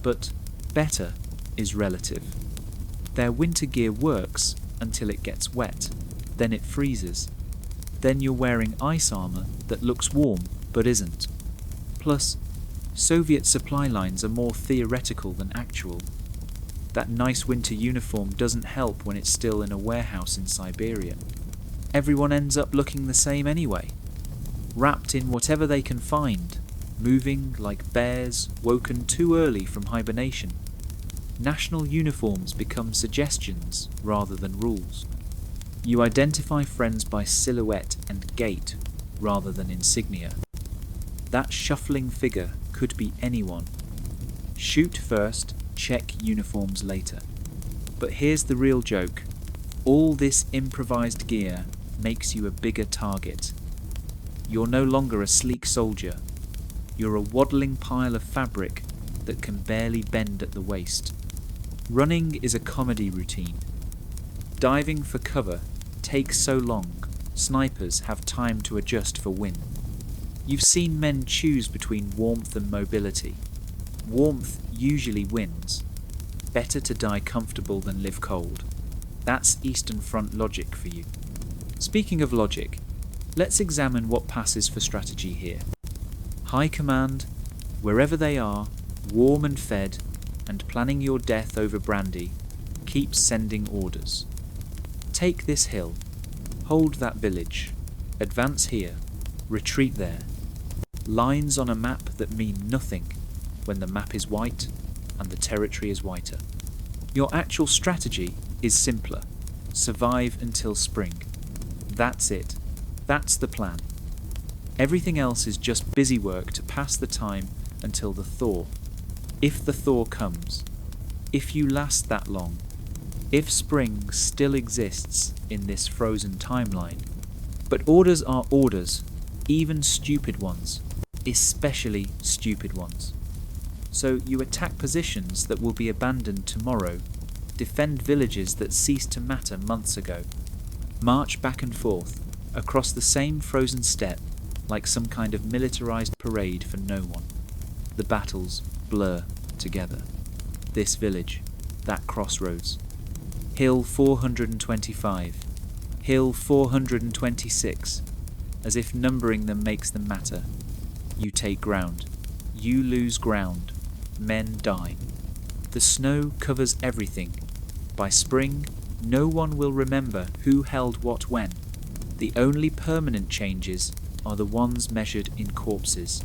[SPEAKER 1] but better is relative. Their winter gear works until it gets wet, then it freezes. Then you're wearing ice armor that looks warm but isn't. Plus, Soviet supply lines are more theoretical than actual. That nice winter uniform doesn't help when it's still in a warehouse in Siberia. Everyone ends up looking the same anyway, wrapped in whatever they can find, moving like bears woken too early from hibernation. National uniforms become suggestions rather than rules. You identify friends by silhouette and gait rather than insignia. That shuffling figure could be anyone. Shoot first, check uniforms later. But here's the real joke. All this improvised gear makes you a bigger target. You're no longer a sleek soldier. You're a waddling pile of fabric that can barely bend at the waist. Running is a comedy routine. Diving for cover takes so long, snipers have time to adjust for wind. You've seen men choose between warmth and mobility. Warmth usually wins. Better to die comfortable than live cold. That's Eastern Front logic for you. Speaking of logic, let's examine what passes for strategy here. High command, wherever they are, warm and fed, and planning your death over brandy, keep sending orders. Take this hill, hold that village, advance here, retreat there. Lines on a map that mean nothing when the map is white and the territory is whiter. Your actual strategy is simpler. Survive until spring. That's it. That's the plan. Everything else is just busy work to pass the time until the thaw. If the thaw comes. If you last that long. If spring still exists in this frozen timeline. But orders are orders, even stupid ones, especially stupid ones. So you attack positions that will be abandoned tomorrow, defend villages that ceased to matter months ago, march back and forth across the same frozen steppe like some kind of militarized parade for no one. The battles blur together. This village, that crossroads. Hill 425, Hill 426, as if numbering them makes them matter. You take ground. You lose ground. Men die. The snow covers everything. By spring, no one will remember who held what when. The only permanent changes are the ones measured in corpses.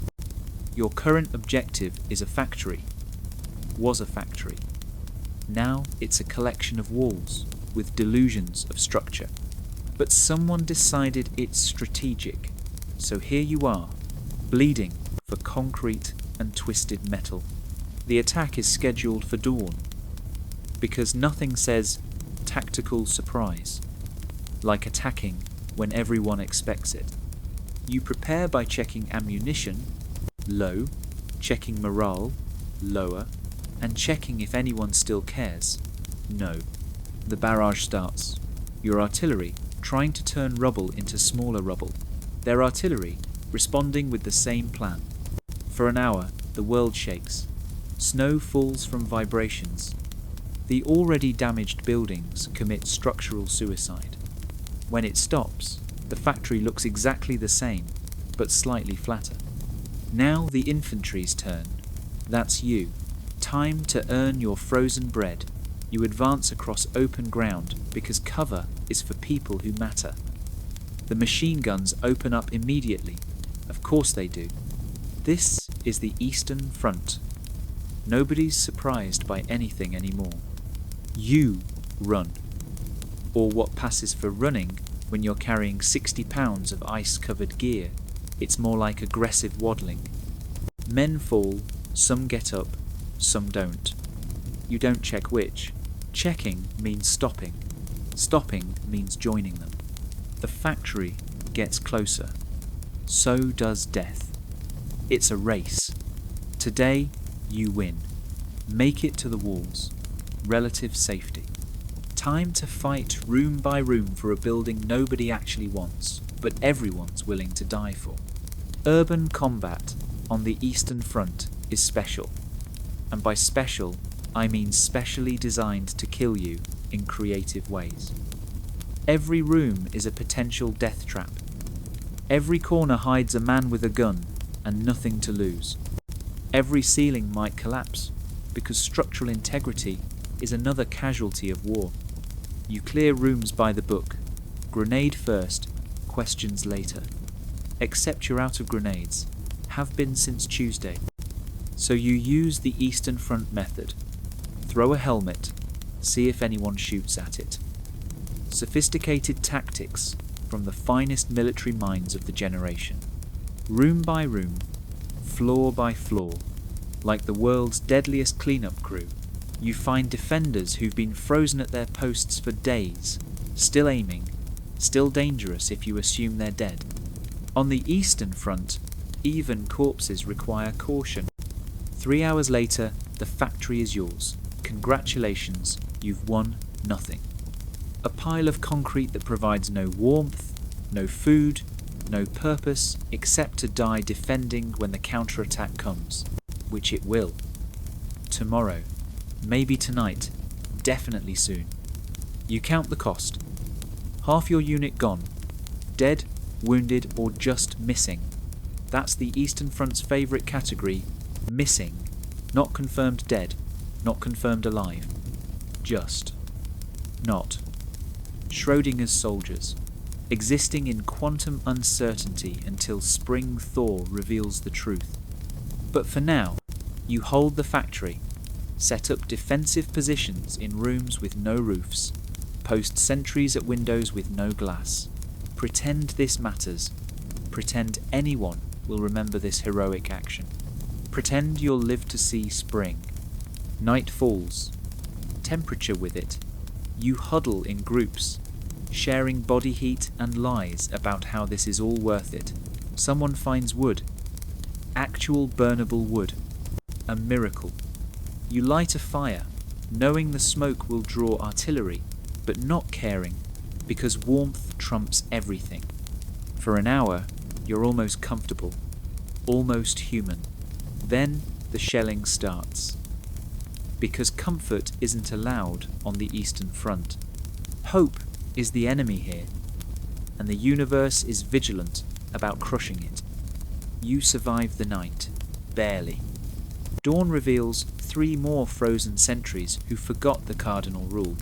[SPEAKER 1] Your current objective is a factory. Was a factory. Now it's a collection of walls with delusions of structure. But someone decided it's strategic. So here you are, bleeding for concrete and twisted metal. The attack is scheduled for dawn, because nothing says tactical surprise, like attacking when everyone expects it. You prepare by checking ammunition, low, checking morale, lower, and checking if anyone still cares, no. The barrage starts. Your artillery trying to turn rubble into smaller rubble. Their artillery responding with the same plan. For an hour, the world shakes. Snow falls from vibrations. The already damaged buildings commit structural suicide. When it stops, the factory looks exactly the same, but slightly flatter. Now the infantry's turn. That's you. Time to earn your frozen bread. You advance across open ground because cover is for people who matter. The machine guns open up immediately. Of course they do. This is the Eastern Front. Nobody's surprised by anything anymore. You run. Or what passes for running when you're carrying 60 pounds of ice-covered gear. It's more like aggressive waddling. Men fall, some get up, some don't. You don't check which. Checking means stopping. Stopping means joining them. The factory gets closer. So does death. It's a race. Today, you win. Make it to the walls. Relative safety. Time to fight room by room for a building nobody actually wants, but everyone's willing to die for. Urban combat on the Eastern Front is special. And by special, I mean specially designed to kill you in creative ways. Every room is a potential death trap. Every corner hides a man with a gun and nothing to lose. Every ceiling might collapse because structural integrity is another casualty of war. You clear rooms by the book. Grenade first, questions later. Except you're out of grenades. Have been since Tuesday. So you use the Eastern Front method. Throw a helmet, see if anyone shoots at it. Sophisticated tactics from the finest military minds of the generation. Room by room, floor by floor, like the world's deadliest cleanup crew, you find defenders who've been frozen at their posts for days, still aiming, still dangerous if you assume they're dead. On the Eastern Front, even corpses require caution. 3 hours later, the factory is yours. Congratulations, you've won nothing. A pile of concrete that provides no warmth, no food, no purpose except to die defending when the counterattack comes, which it will. Tomorrow, maybe tonight, definitely soon. You count the cost. Half your unit gone, dead, wounded or just missing. That's the Eastern Front's favourite category, missing. Not confirmed dead, not confirmed alive. Just. Not. Schrodinger's soldiers, existing in quantum uncertainty until spring thaw reveals the truth. But for now, you hold the factory, set up defensive positions in rooms with no roofs, post sentries at windows with no glass. Pretend this matters. Pretend anyone will remember this heroic action. Pretend you'll live to see spring. Night falls. Temperature with it. You huddle in groups, sharing body heat and lies about how this is all worth it. Someone finds wood. Actual burnable wood. A miracle. You light a fire, knowing the smoke will draw artillery, but not caring, because warmth trumps everything. For an hour, you're almost comfortable, almost human. Then the shelling starts. Because comfort isn't allowed on the Eastern Front. Hope is the enemy here, and the universe is vigilant about crushing it. You survive the night, barely. Dawn reveals 3 more frozen sentries who forgot the cardinal rule.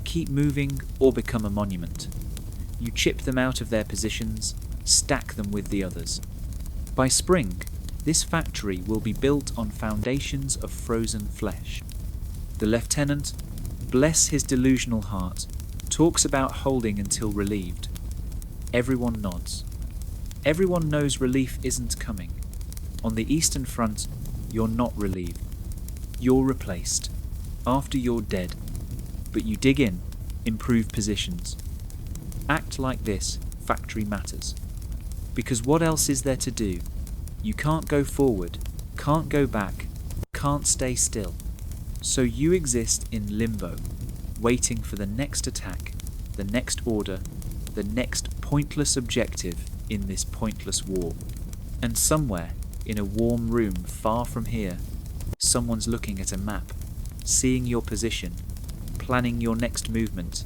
[SPEAKER 1] Keep moving or become a monument. You chip them out of their positions, stack them with the others. By spring, this factory will be built on foundations of frozen flesh. The lieutenant, bless his delusional heart, talks about holding until relieved. Everyone nods. Everyone knows relief isn't coming. On the Eastern Front, you're not relieved. You're replaced. After you're dead. But you dig in, improve positions. Act like this, factory matters. Because what else is there to do? You can't go forward, can't go back, can't stay still. So you exist in limbo, waiting for the next attack, the next order, the next pointless objective in this pointless war. And somewhere, in a warm room far from here, someone's looking at a map, seeing your position, planning your next movement,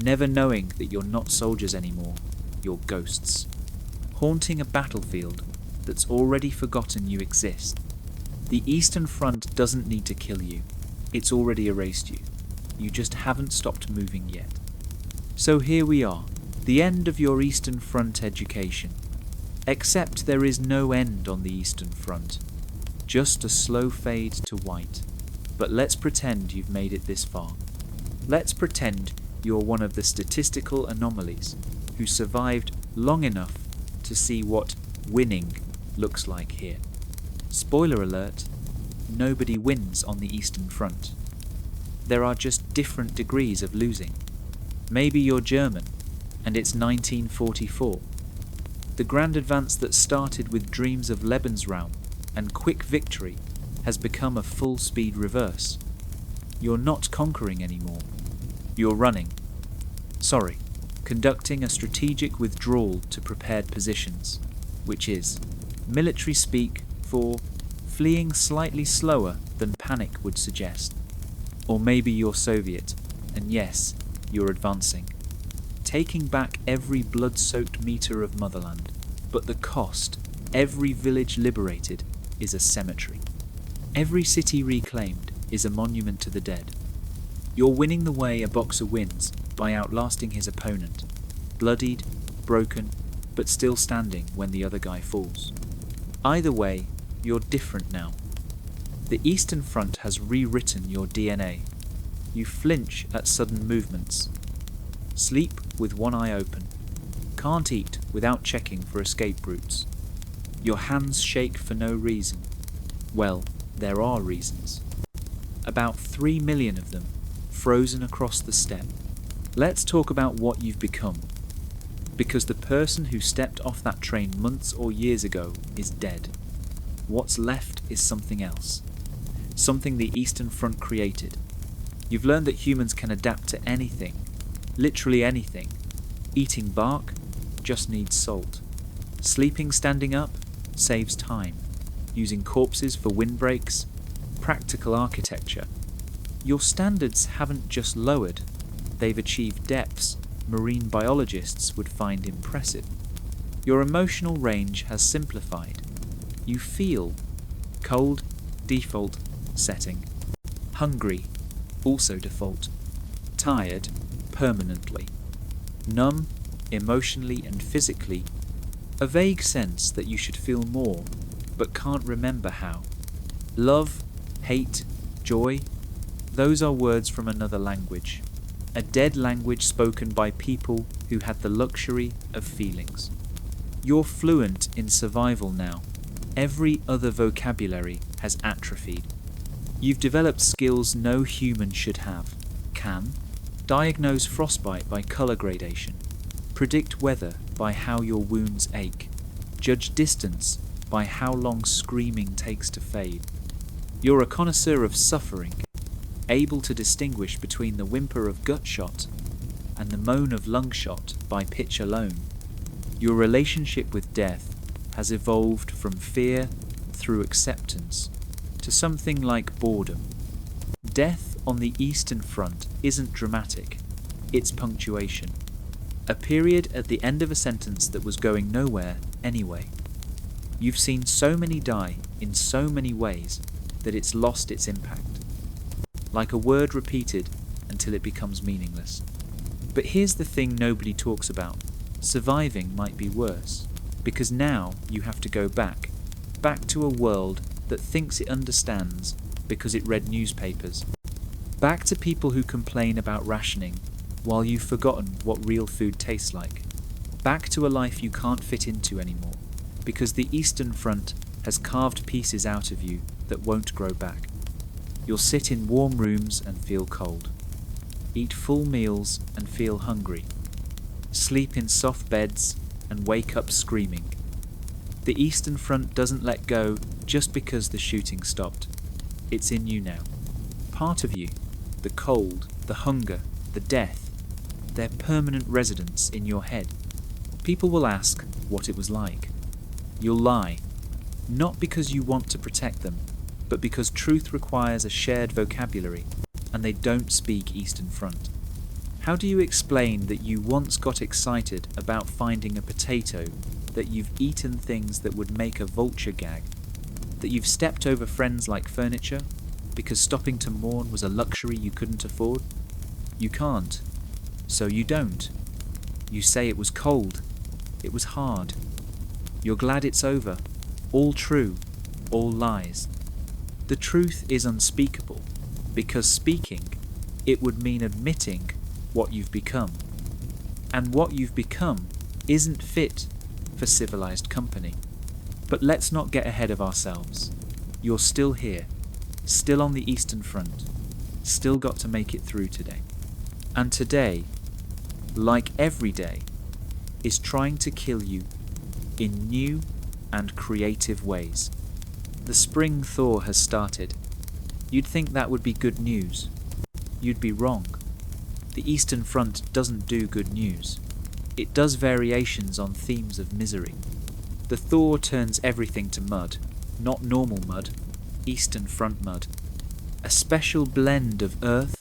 [SPEAKER 1] never knowing that you're not soldiers anymore, you're ghosts, haunting a battlefield that's already forgotten you exist. The Eastern Front doesn't need to kill you. It's already erased you. You just haven't stopped moving yet. So here we are, the end of your Eastern Front education. Except there is no end on the Eastern Front. Just a slow fade to white. But let's pretend you've made it this far. Let's pretend you're one of the statistical anomalies who survived long enough to see what winning looks like here. Spoiler alert, nobody wins on the Eastern Front. There are just different degrees of losing. Maybe you're German, and it's 1944. The grand advance that started with dreams of Lebensraum and quick victory has become a full-speed reverse. You're not conquering anymore. You're running. Sorry, conducting a strategic withdrawal to prepared positions, which is military speak for fleeing slightly slower than panic would suggest. Or maybe you're Soviet, and yes, you're advancing, taking back every blood-soaked metre of motherland, but the cost, every village liberated, is a cemetery. Every city reclaimed is a monument to the dead. You're winning the way a boxer wins by outlasting his opponent, bloodied, broken, but still standing when the other guy falls. Either way, you're different now. The Eastern Front has rewritten your DNA. You flinch at sudden movements. Sleep with one eye open. Can't eat without checking for escape routes. Your hands shake for no reason. Well, there are reasons. About 3 million of them, frozen across the steppe. Let's talk about what you've become. Because the person who stepped off that train months or years ago is dead. What's left is something else. Something the Eastern Front created. You've learned that humans can adapt to anything. Literally anything. Eating bark just needs salt. Sleeping standing up saves time. Using corpses for windbreaks, practical architecture. Your standards haven't just lowered, they've achieved depths marine biologists would find impressive. Your emotional range has simplified. You feel cold, default setting. Hungry, also default. Tired, permanently. Numb, emotionally and physically. A vague sense that you should feel more, but can't remember how. Love, hate, joy, those are words from another language. A dead language spoken by people who had the luxury of feelings. You're fluent in survival now. Every other vocabulary has atrophied. You've developed skills no human should have. Can diagnose frostbite by colour gradation. Predict weather by how your wounds ache. Judge distance by how long screaming takes to fade. You're a connoisseur of suffering, able to distinguish between the whimper of gut shot and the moan of lung shot by pitch alone. Your relationship with death has evolved from fear through acceptance to something like boredom. Death on the Eastern Front isn't dramatic, it's punctuation. A period at the end of a sentence that was going nowhere anyway. You've seen so many die in so many ways that it's lost its impact. Like a word repeated until it becomes meaningless. But here's the thing nobody talks about. Surviving might be worse, because now you have to go back to a world that thinks it understands because it read newspapers. Back to people who complain about rationing while you've forgotten what real food tastes like. Back to a life you can't fit into anymore, because the Eastern Front has carved pieces out of you that won't grow back. You'll sit in warm rooms and feel cold. Eat full meals and feel hungry. Sleep in soft beds and wake up screaming. The Eastern Front doesn't let go just because the shooting stopped. It's in you now. Part of you, the cold, the hunger, the death, they're permanent residents in your head. People will ask what it was like. You'll lie, not because you want to protect them, but because truth requires a shared vocabulary, and they don't speak Eastern Front. How do you explain that you once got excited about finding a potato, that you've eaten things that would make a vulture gag, that you've stepped over friends like furniture, because stopping to mourn was a luxury you couldn't afford? You can't, so you don't. You say it was cold, it was hard. You're glad it's over, all true, all lies. The truth is unspeakable, because speaking, it would mean admitting what you've become. And what you've become isn't fit for civilized company. But let's not get ahead of ourselves. You're still here, still on the Eastern Front, still got to make it through today. And today, like every day, is trying to kill you in new and creative ways. The spring thaw has started. You'd think that would be good news. You'd be wrong. The Eastern Front doesn't do good news. It does variations on themes of misery. The thaw turns everything to mud, not normal mud, Eastern Front mud. A special blend of earth,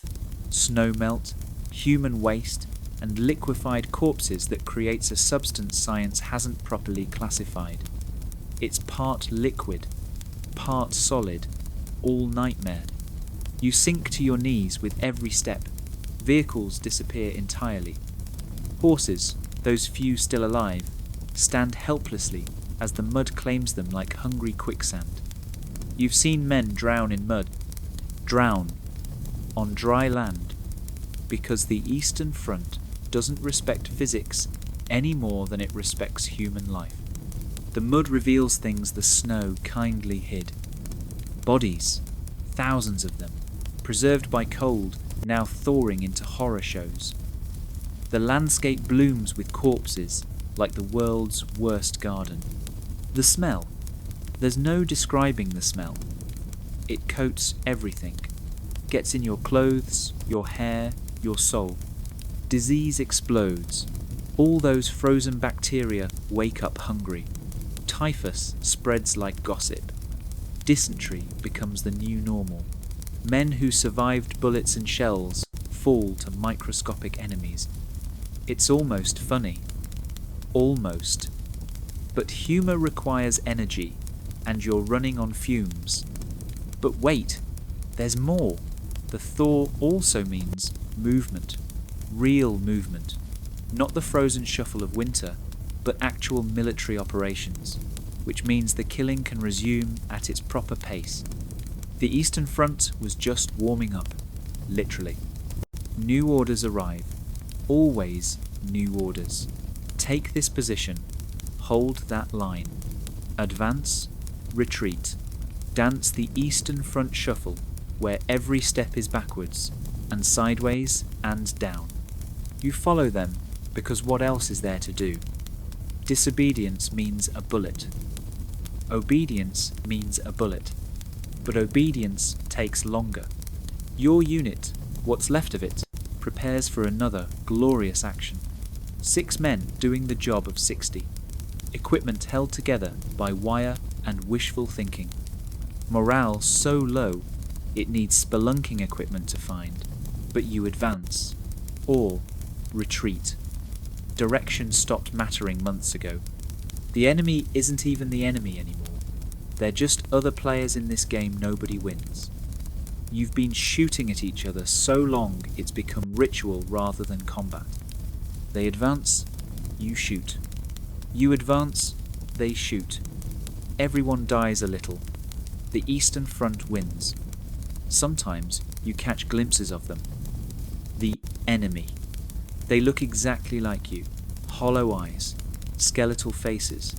[SPEAKER 1] snowmelt, human waste, and liquefied corpses that creates a substance science hasn't properly classified. It's part liquid, part solid, all nightmare. You sink to your knees with every step. Vehicles disappear entirely. Horses, those few still alive, stand helplessly as the mud claims them like hungry quicksand. You've seen men drown in mud, drown on dry land, because the Eastern Front doesn't respect physics any more than it respects human life. The mud reveals things the snow kindly hid. Bodies, thousands of them, preserved by cold, now thawing into horror shows. The landscape blooms with corpses like the world's worst garden. The smell. There's no describing the smell. It coats everything. Gets in your clothes, your hair, your soul. Disease explodes. All those frozen bacteria wake up hungry. Typhus spreads like gossip. Dysentery becomes the new normal. Men who survived bullets and shells fall to microscopic enemies. It's almost funny. Almost. But humour requires energy, and you're running on fumes. But wait, there's more. The thaw also means movement. Real movement. Not the frozen shuffle of winter, but actual military operations, which means the killing can resume at its proper pace. The Eastern Front was just warming up, literally. New orders arrive. Always new orders. Take this position. Hold that line. Advance, retreat. Dance the Eastern Front shuffle, where every step is backwards, and sideways and down. You follow them, because what else is there to do? Disobedience means a bullet. Obedience means a bullet. But obedience takes longer. Your unit, what's left of it, prepares for another glorious action. 6 men doing the job of 60. Equipment held together by wire and wishful thinking. Morale so low, it needs spelunking equipment to find. But you advance. Or retreat. Direction stopped mattering months ago. The enemy isn't even the enemy anymore. They're just other players in this game nobody wins. You've been shooting at each other so long it's become ritual rather than combat. They advance, you shoot. You advance, they shoot. Everyone dies a little. The Eastern Front wins. Sometimes you catch glimpses of them. The enemy. They look exactly like you. Hollow eyes, skeletal faces.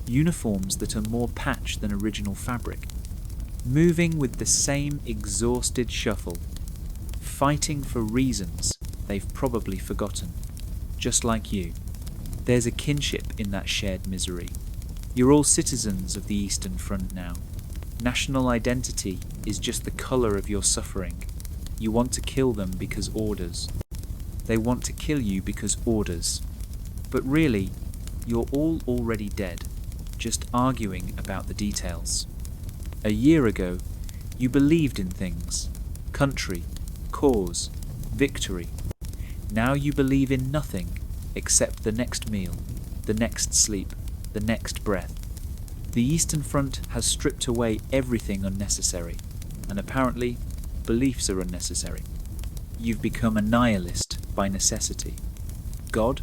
[SPEAKER 1] Uniforms that are more patch than original fabric, moving with the same exhausted shuffle, fighting for reasons they've probably forgotten, just like you. There's a kinship in that shared misery. You're all citizens of the Eastern Front now. National identity is just the colour of your suffering. You want to kill them because orders. They want to kill you because orders. But really, you're all already dead. Just arguing about the details. A year ago, you believed in things. Country, cause, victory. Now you believe in nothing except the next meal, the next sleep, the next breath. The Eastern Front has stripped away everything unnecessary, and apparently, beliefs are unnecessary. You've become a nihilist by necessity. God?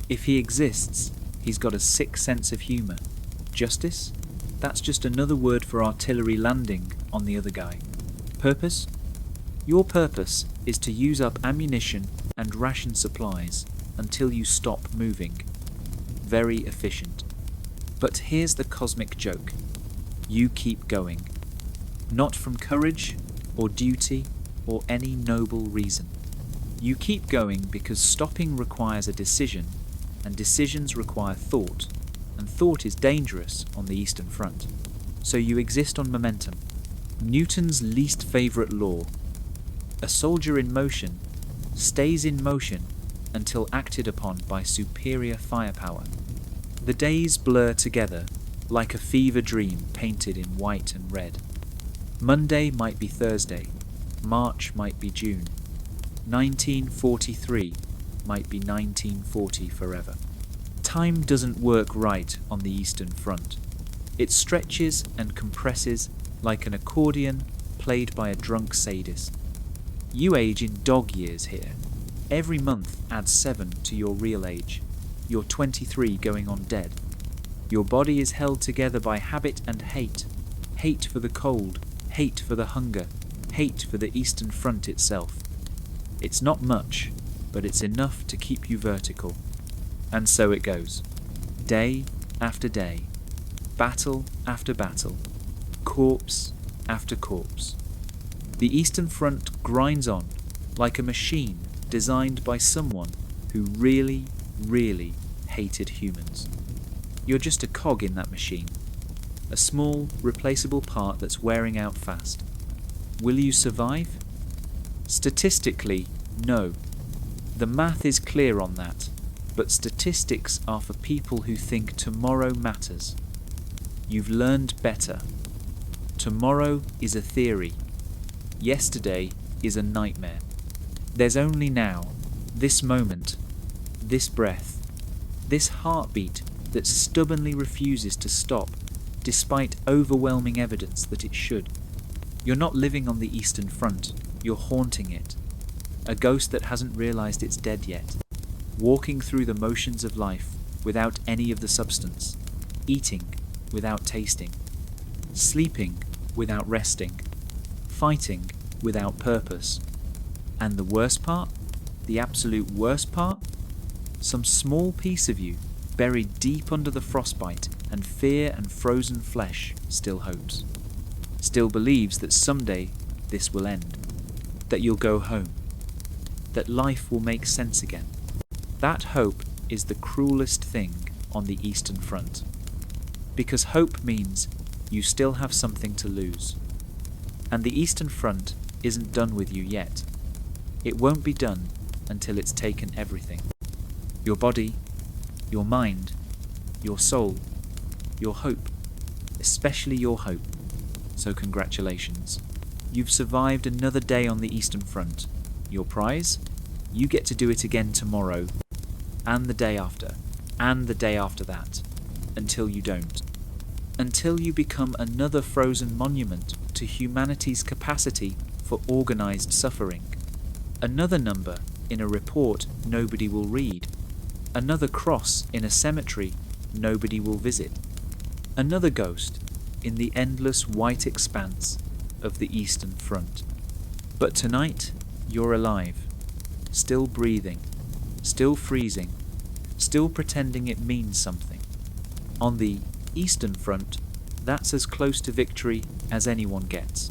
[SPEAKER 1] If he exists, he's got a sick sense of humour. Justice? That's just another word for artillery landing on the other guy. Purpose? Your purpose is to use up ammunition and ration supplies until you stop moving. Very efficient. But here's the cosmic joke. You keep going. Not from courage or duty or any noble reason. You keep going because stopping requires a decision, and decisions require thought. And thought is dangerous on the Eastern Front. So you exist on momentum. Newton's least favourite law. A soldier in motion stays in motion until acted upon by superior firepower. The days blur together like a fever dream painted in white and red. Monday might be Thursday. March might be June. 1943 might be 1940 forever. Time doesn't work right on the Eastern Front. It stretches and compresses like an accordion played by a drunk sadist. You age in dog years here. Every month adds 7 to your real age. You're 23 going on dead. Your body is held together by habit and hate. Hate for the cold, hate for the hunger, hate for the Eastern Front itself. It's not much, but it's enough to keep you vertical. And so it goes. Day after day. Battle after battle. Corpse after corpse. The Eastern Front grinds on like a machine designed by someone who really, really hated humans. You're just a cog in that machine. A small, replaceable part that's wearing out fast. Will you survive? Statistically, no. The math is clear on that, but statistics are for people who think tomorrow matters. You've learned better. Tomorrow is a theory. Yesterday is a nightmare. There's only now, this moment, this breath, this heartbeat that stubbornly refuses to stop, despite overwhelming evidence that it should. You're not living on the Eastern Front, you're haunting it. A ghost that hasn't realized it's dead yet. Walking through the motions of life without any of the substance. Eating without tasting. Sleeping without resting. Fighting without purpose. And the worst part? The absolute worst part? Some small piece of you, buried deep under the frostbite and fear and frozen flesh, still hopes. Still believes that someday this will end. That you'll go home. That life will make sense again. That hope is the cruelest thing on the Eastern Front. Because hope means you still have something to lose. And the Eastern Front isn't done with you yet. It won't be done until it's taken everything. Your body, your mind, your soul, your hope, especially your hope. So congratulations. You've survived another day on the Eastern Front. Your prize? You get to do it again tomorrow, and the day after, and the day after that, until you don't. Until you become another frozen monument to humanity's capacity for organised suffering. Another number in a report nobody will read. Another cross in a cemetery nobody will visit. Another ghost in the endless white expanse of the Eastern Front. But tonight, you're alive, still breathing, still freezing, still pretending it means something. On the Eastern Front, that's as close to victory as anyone gets.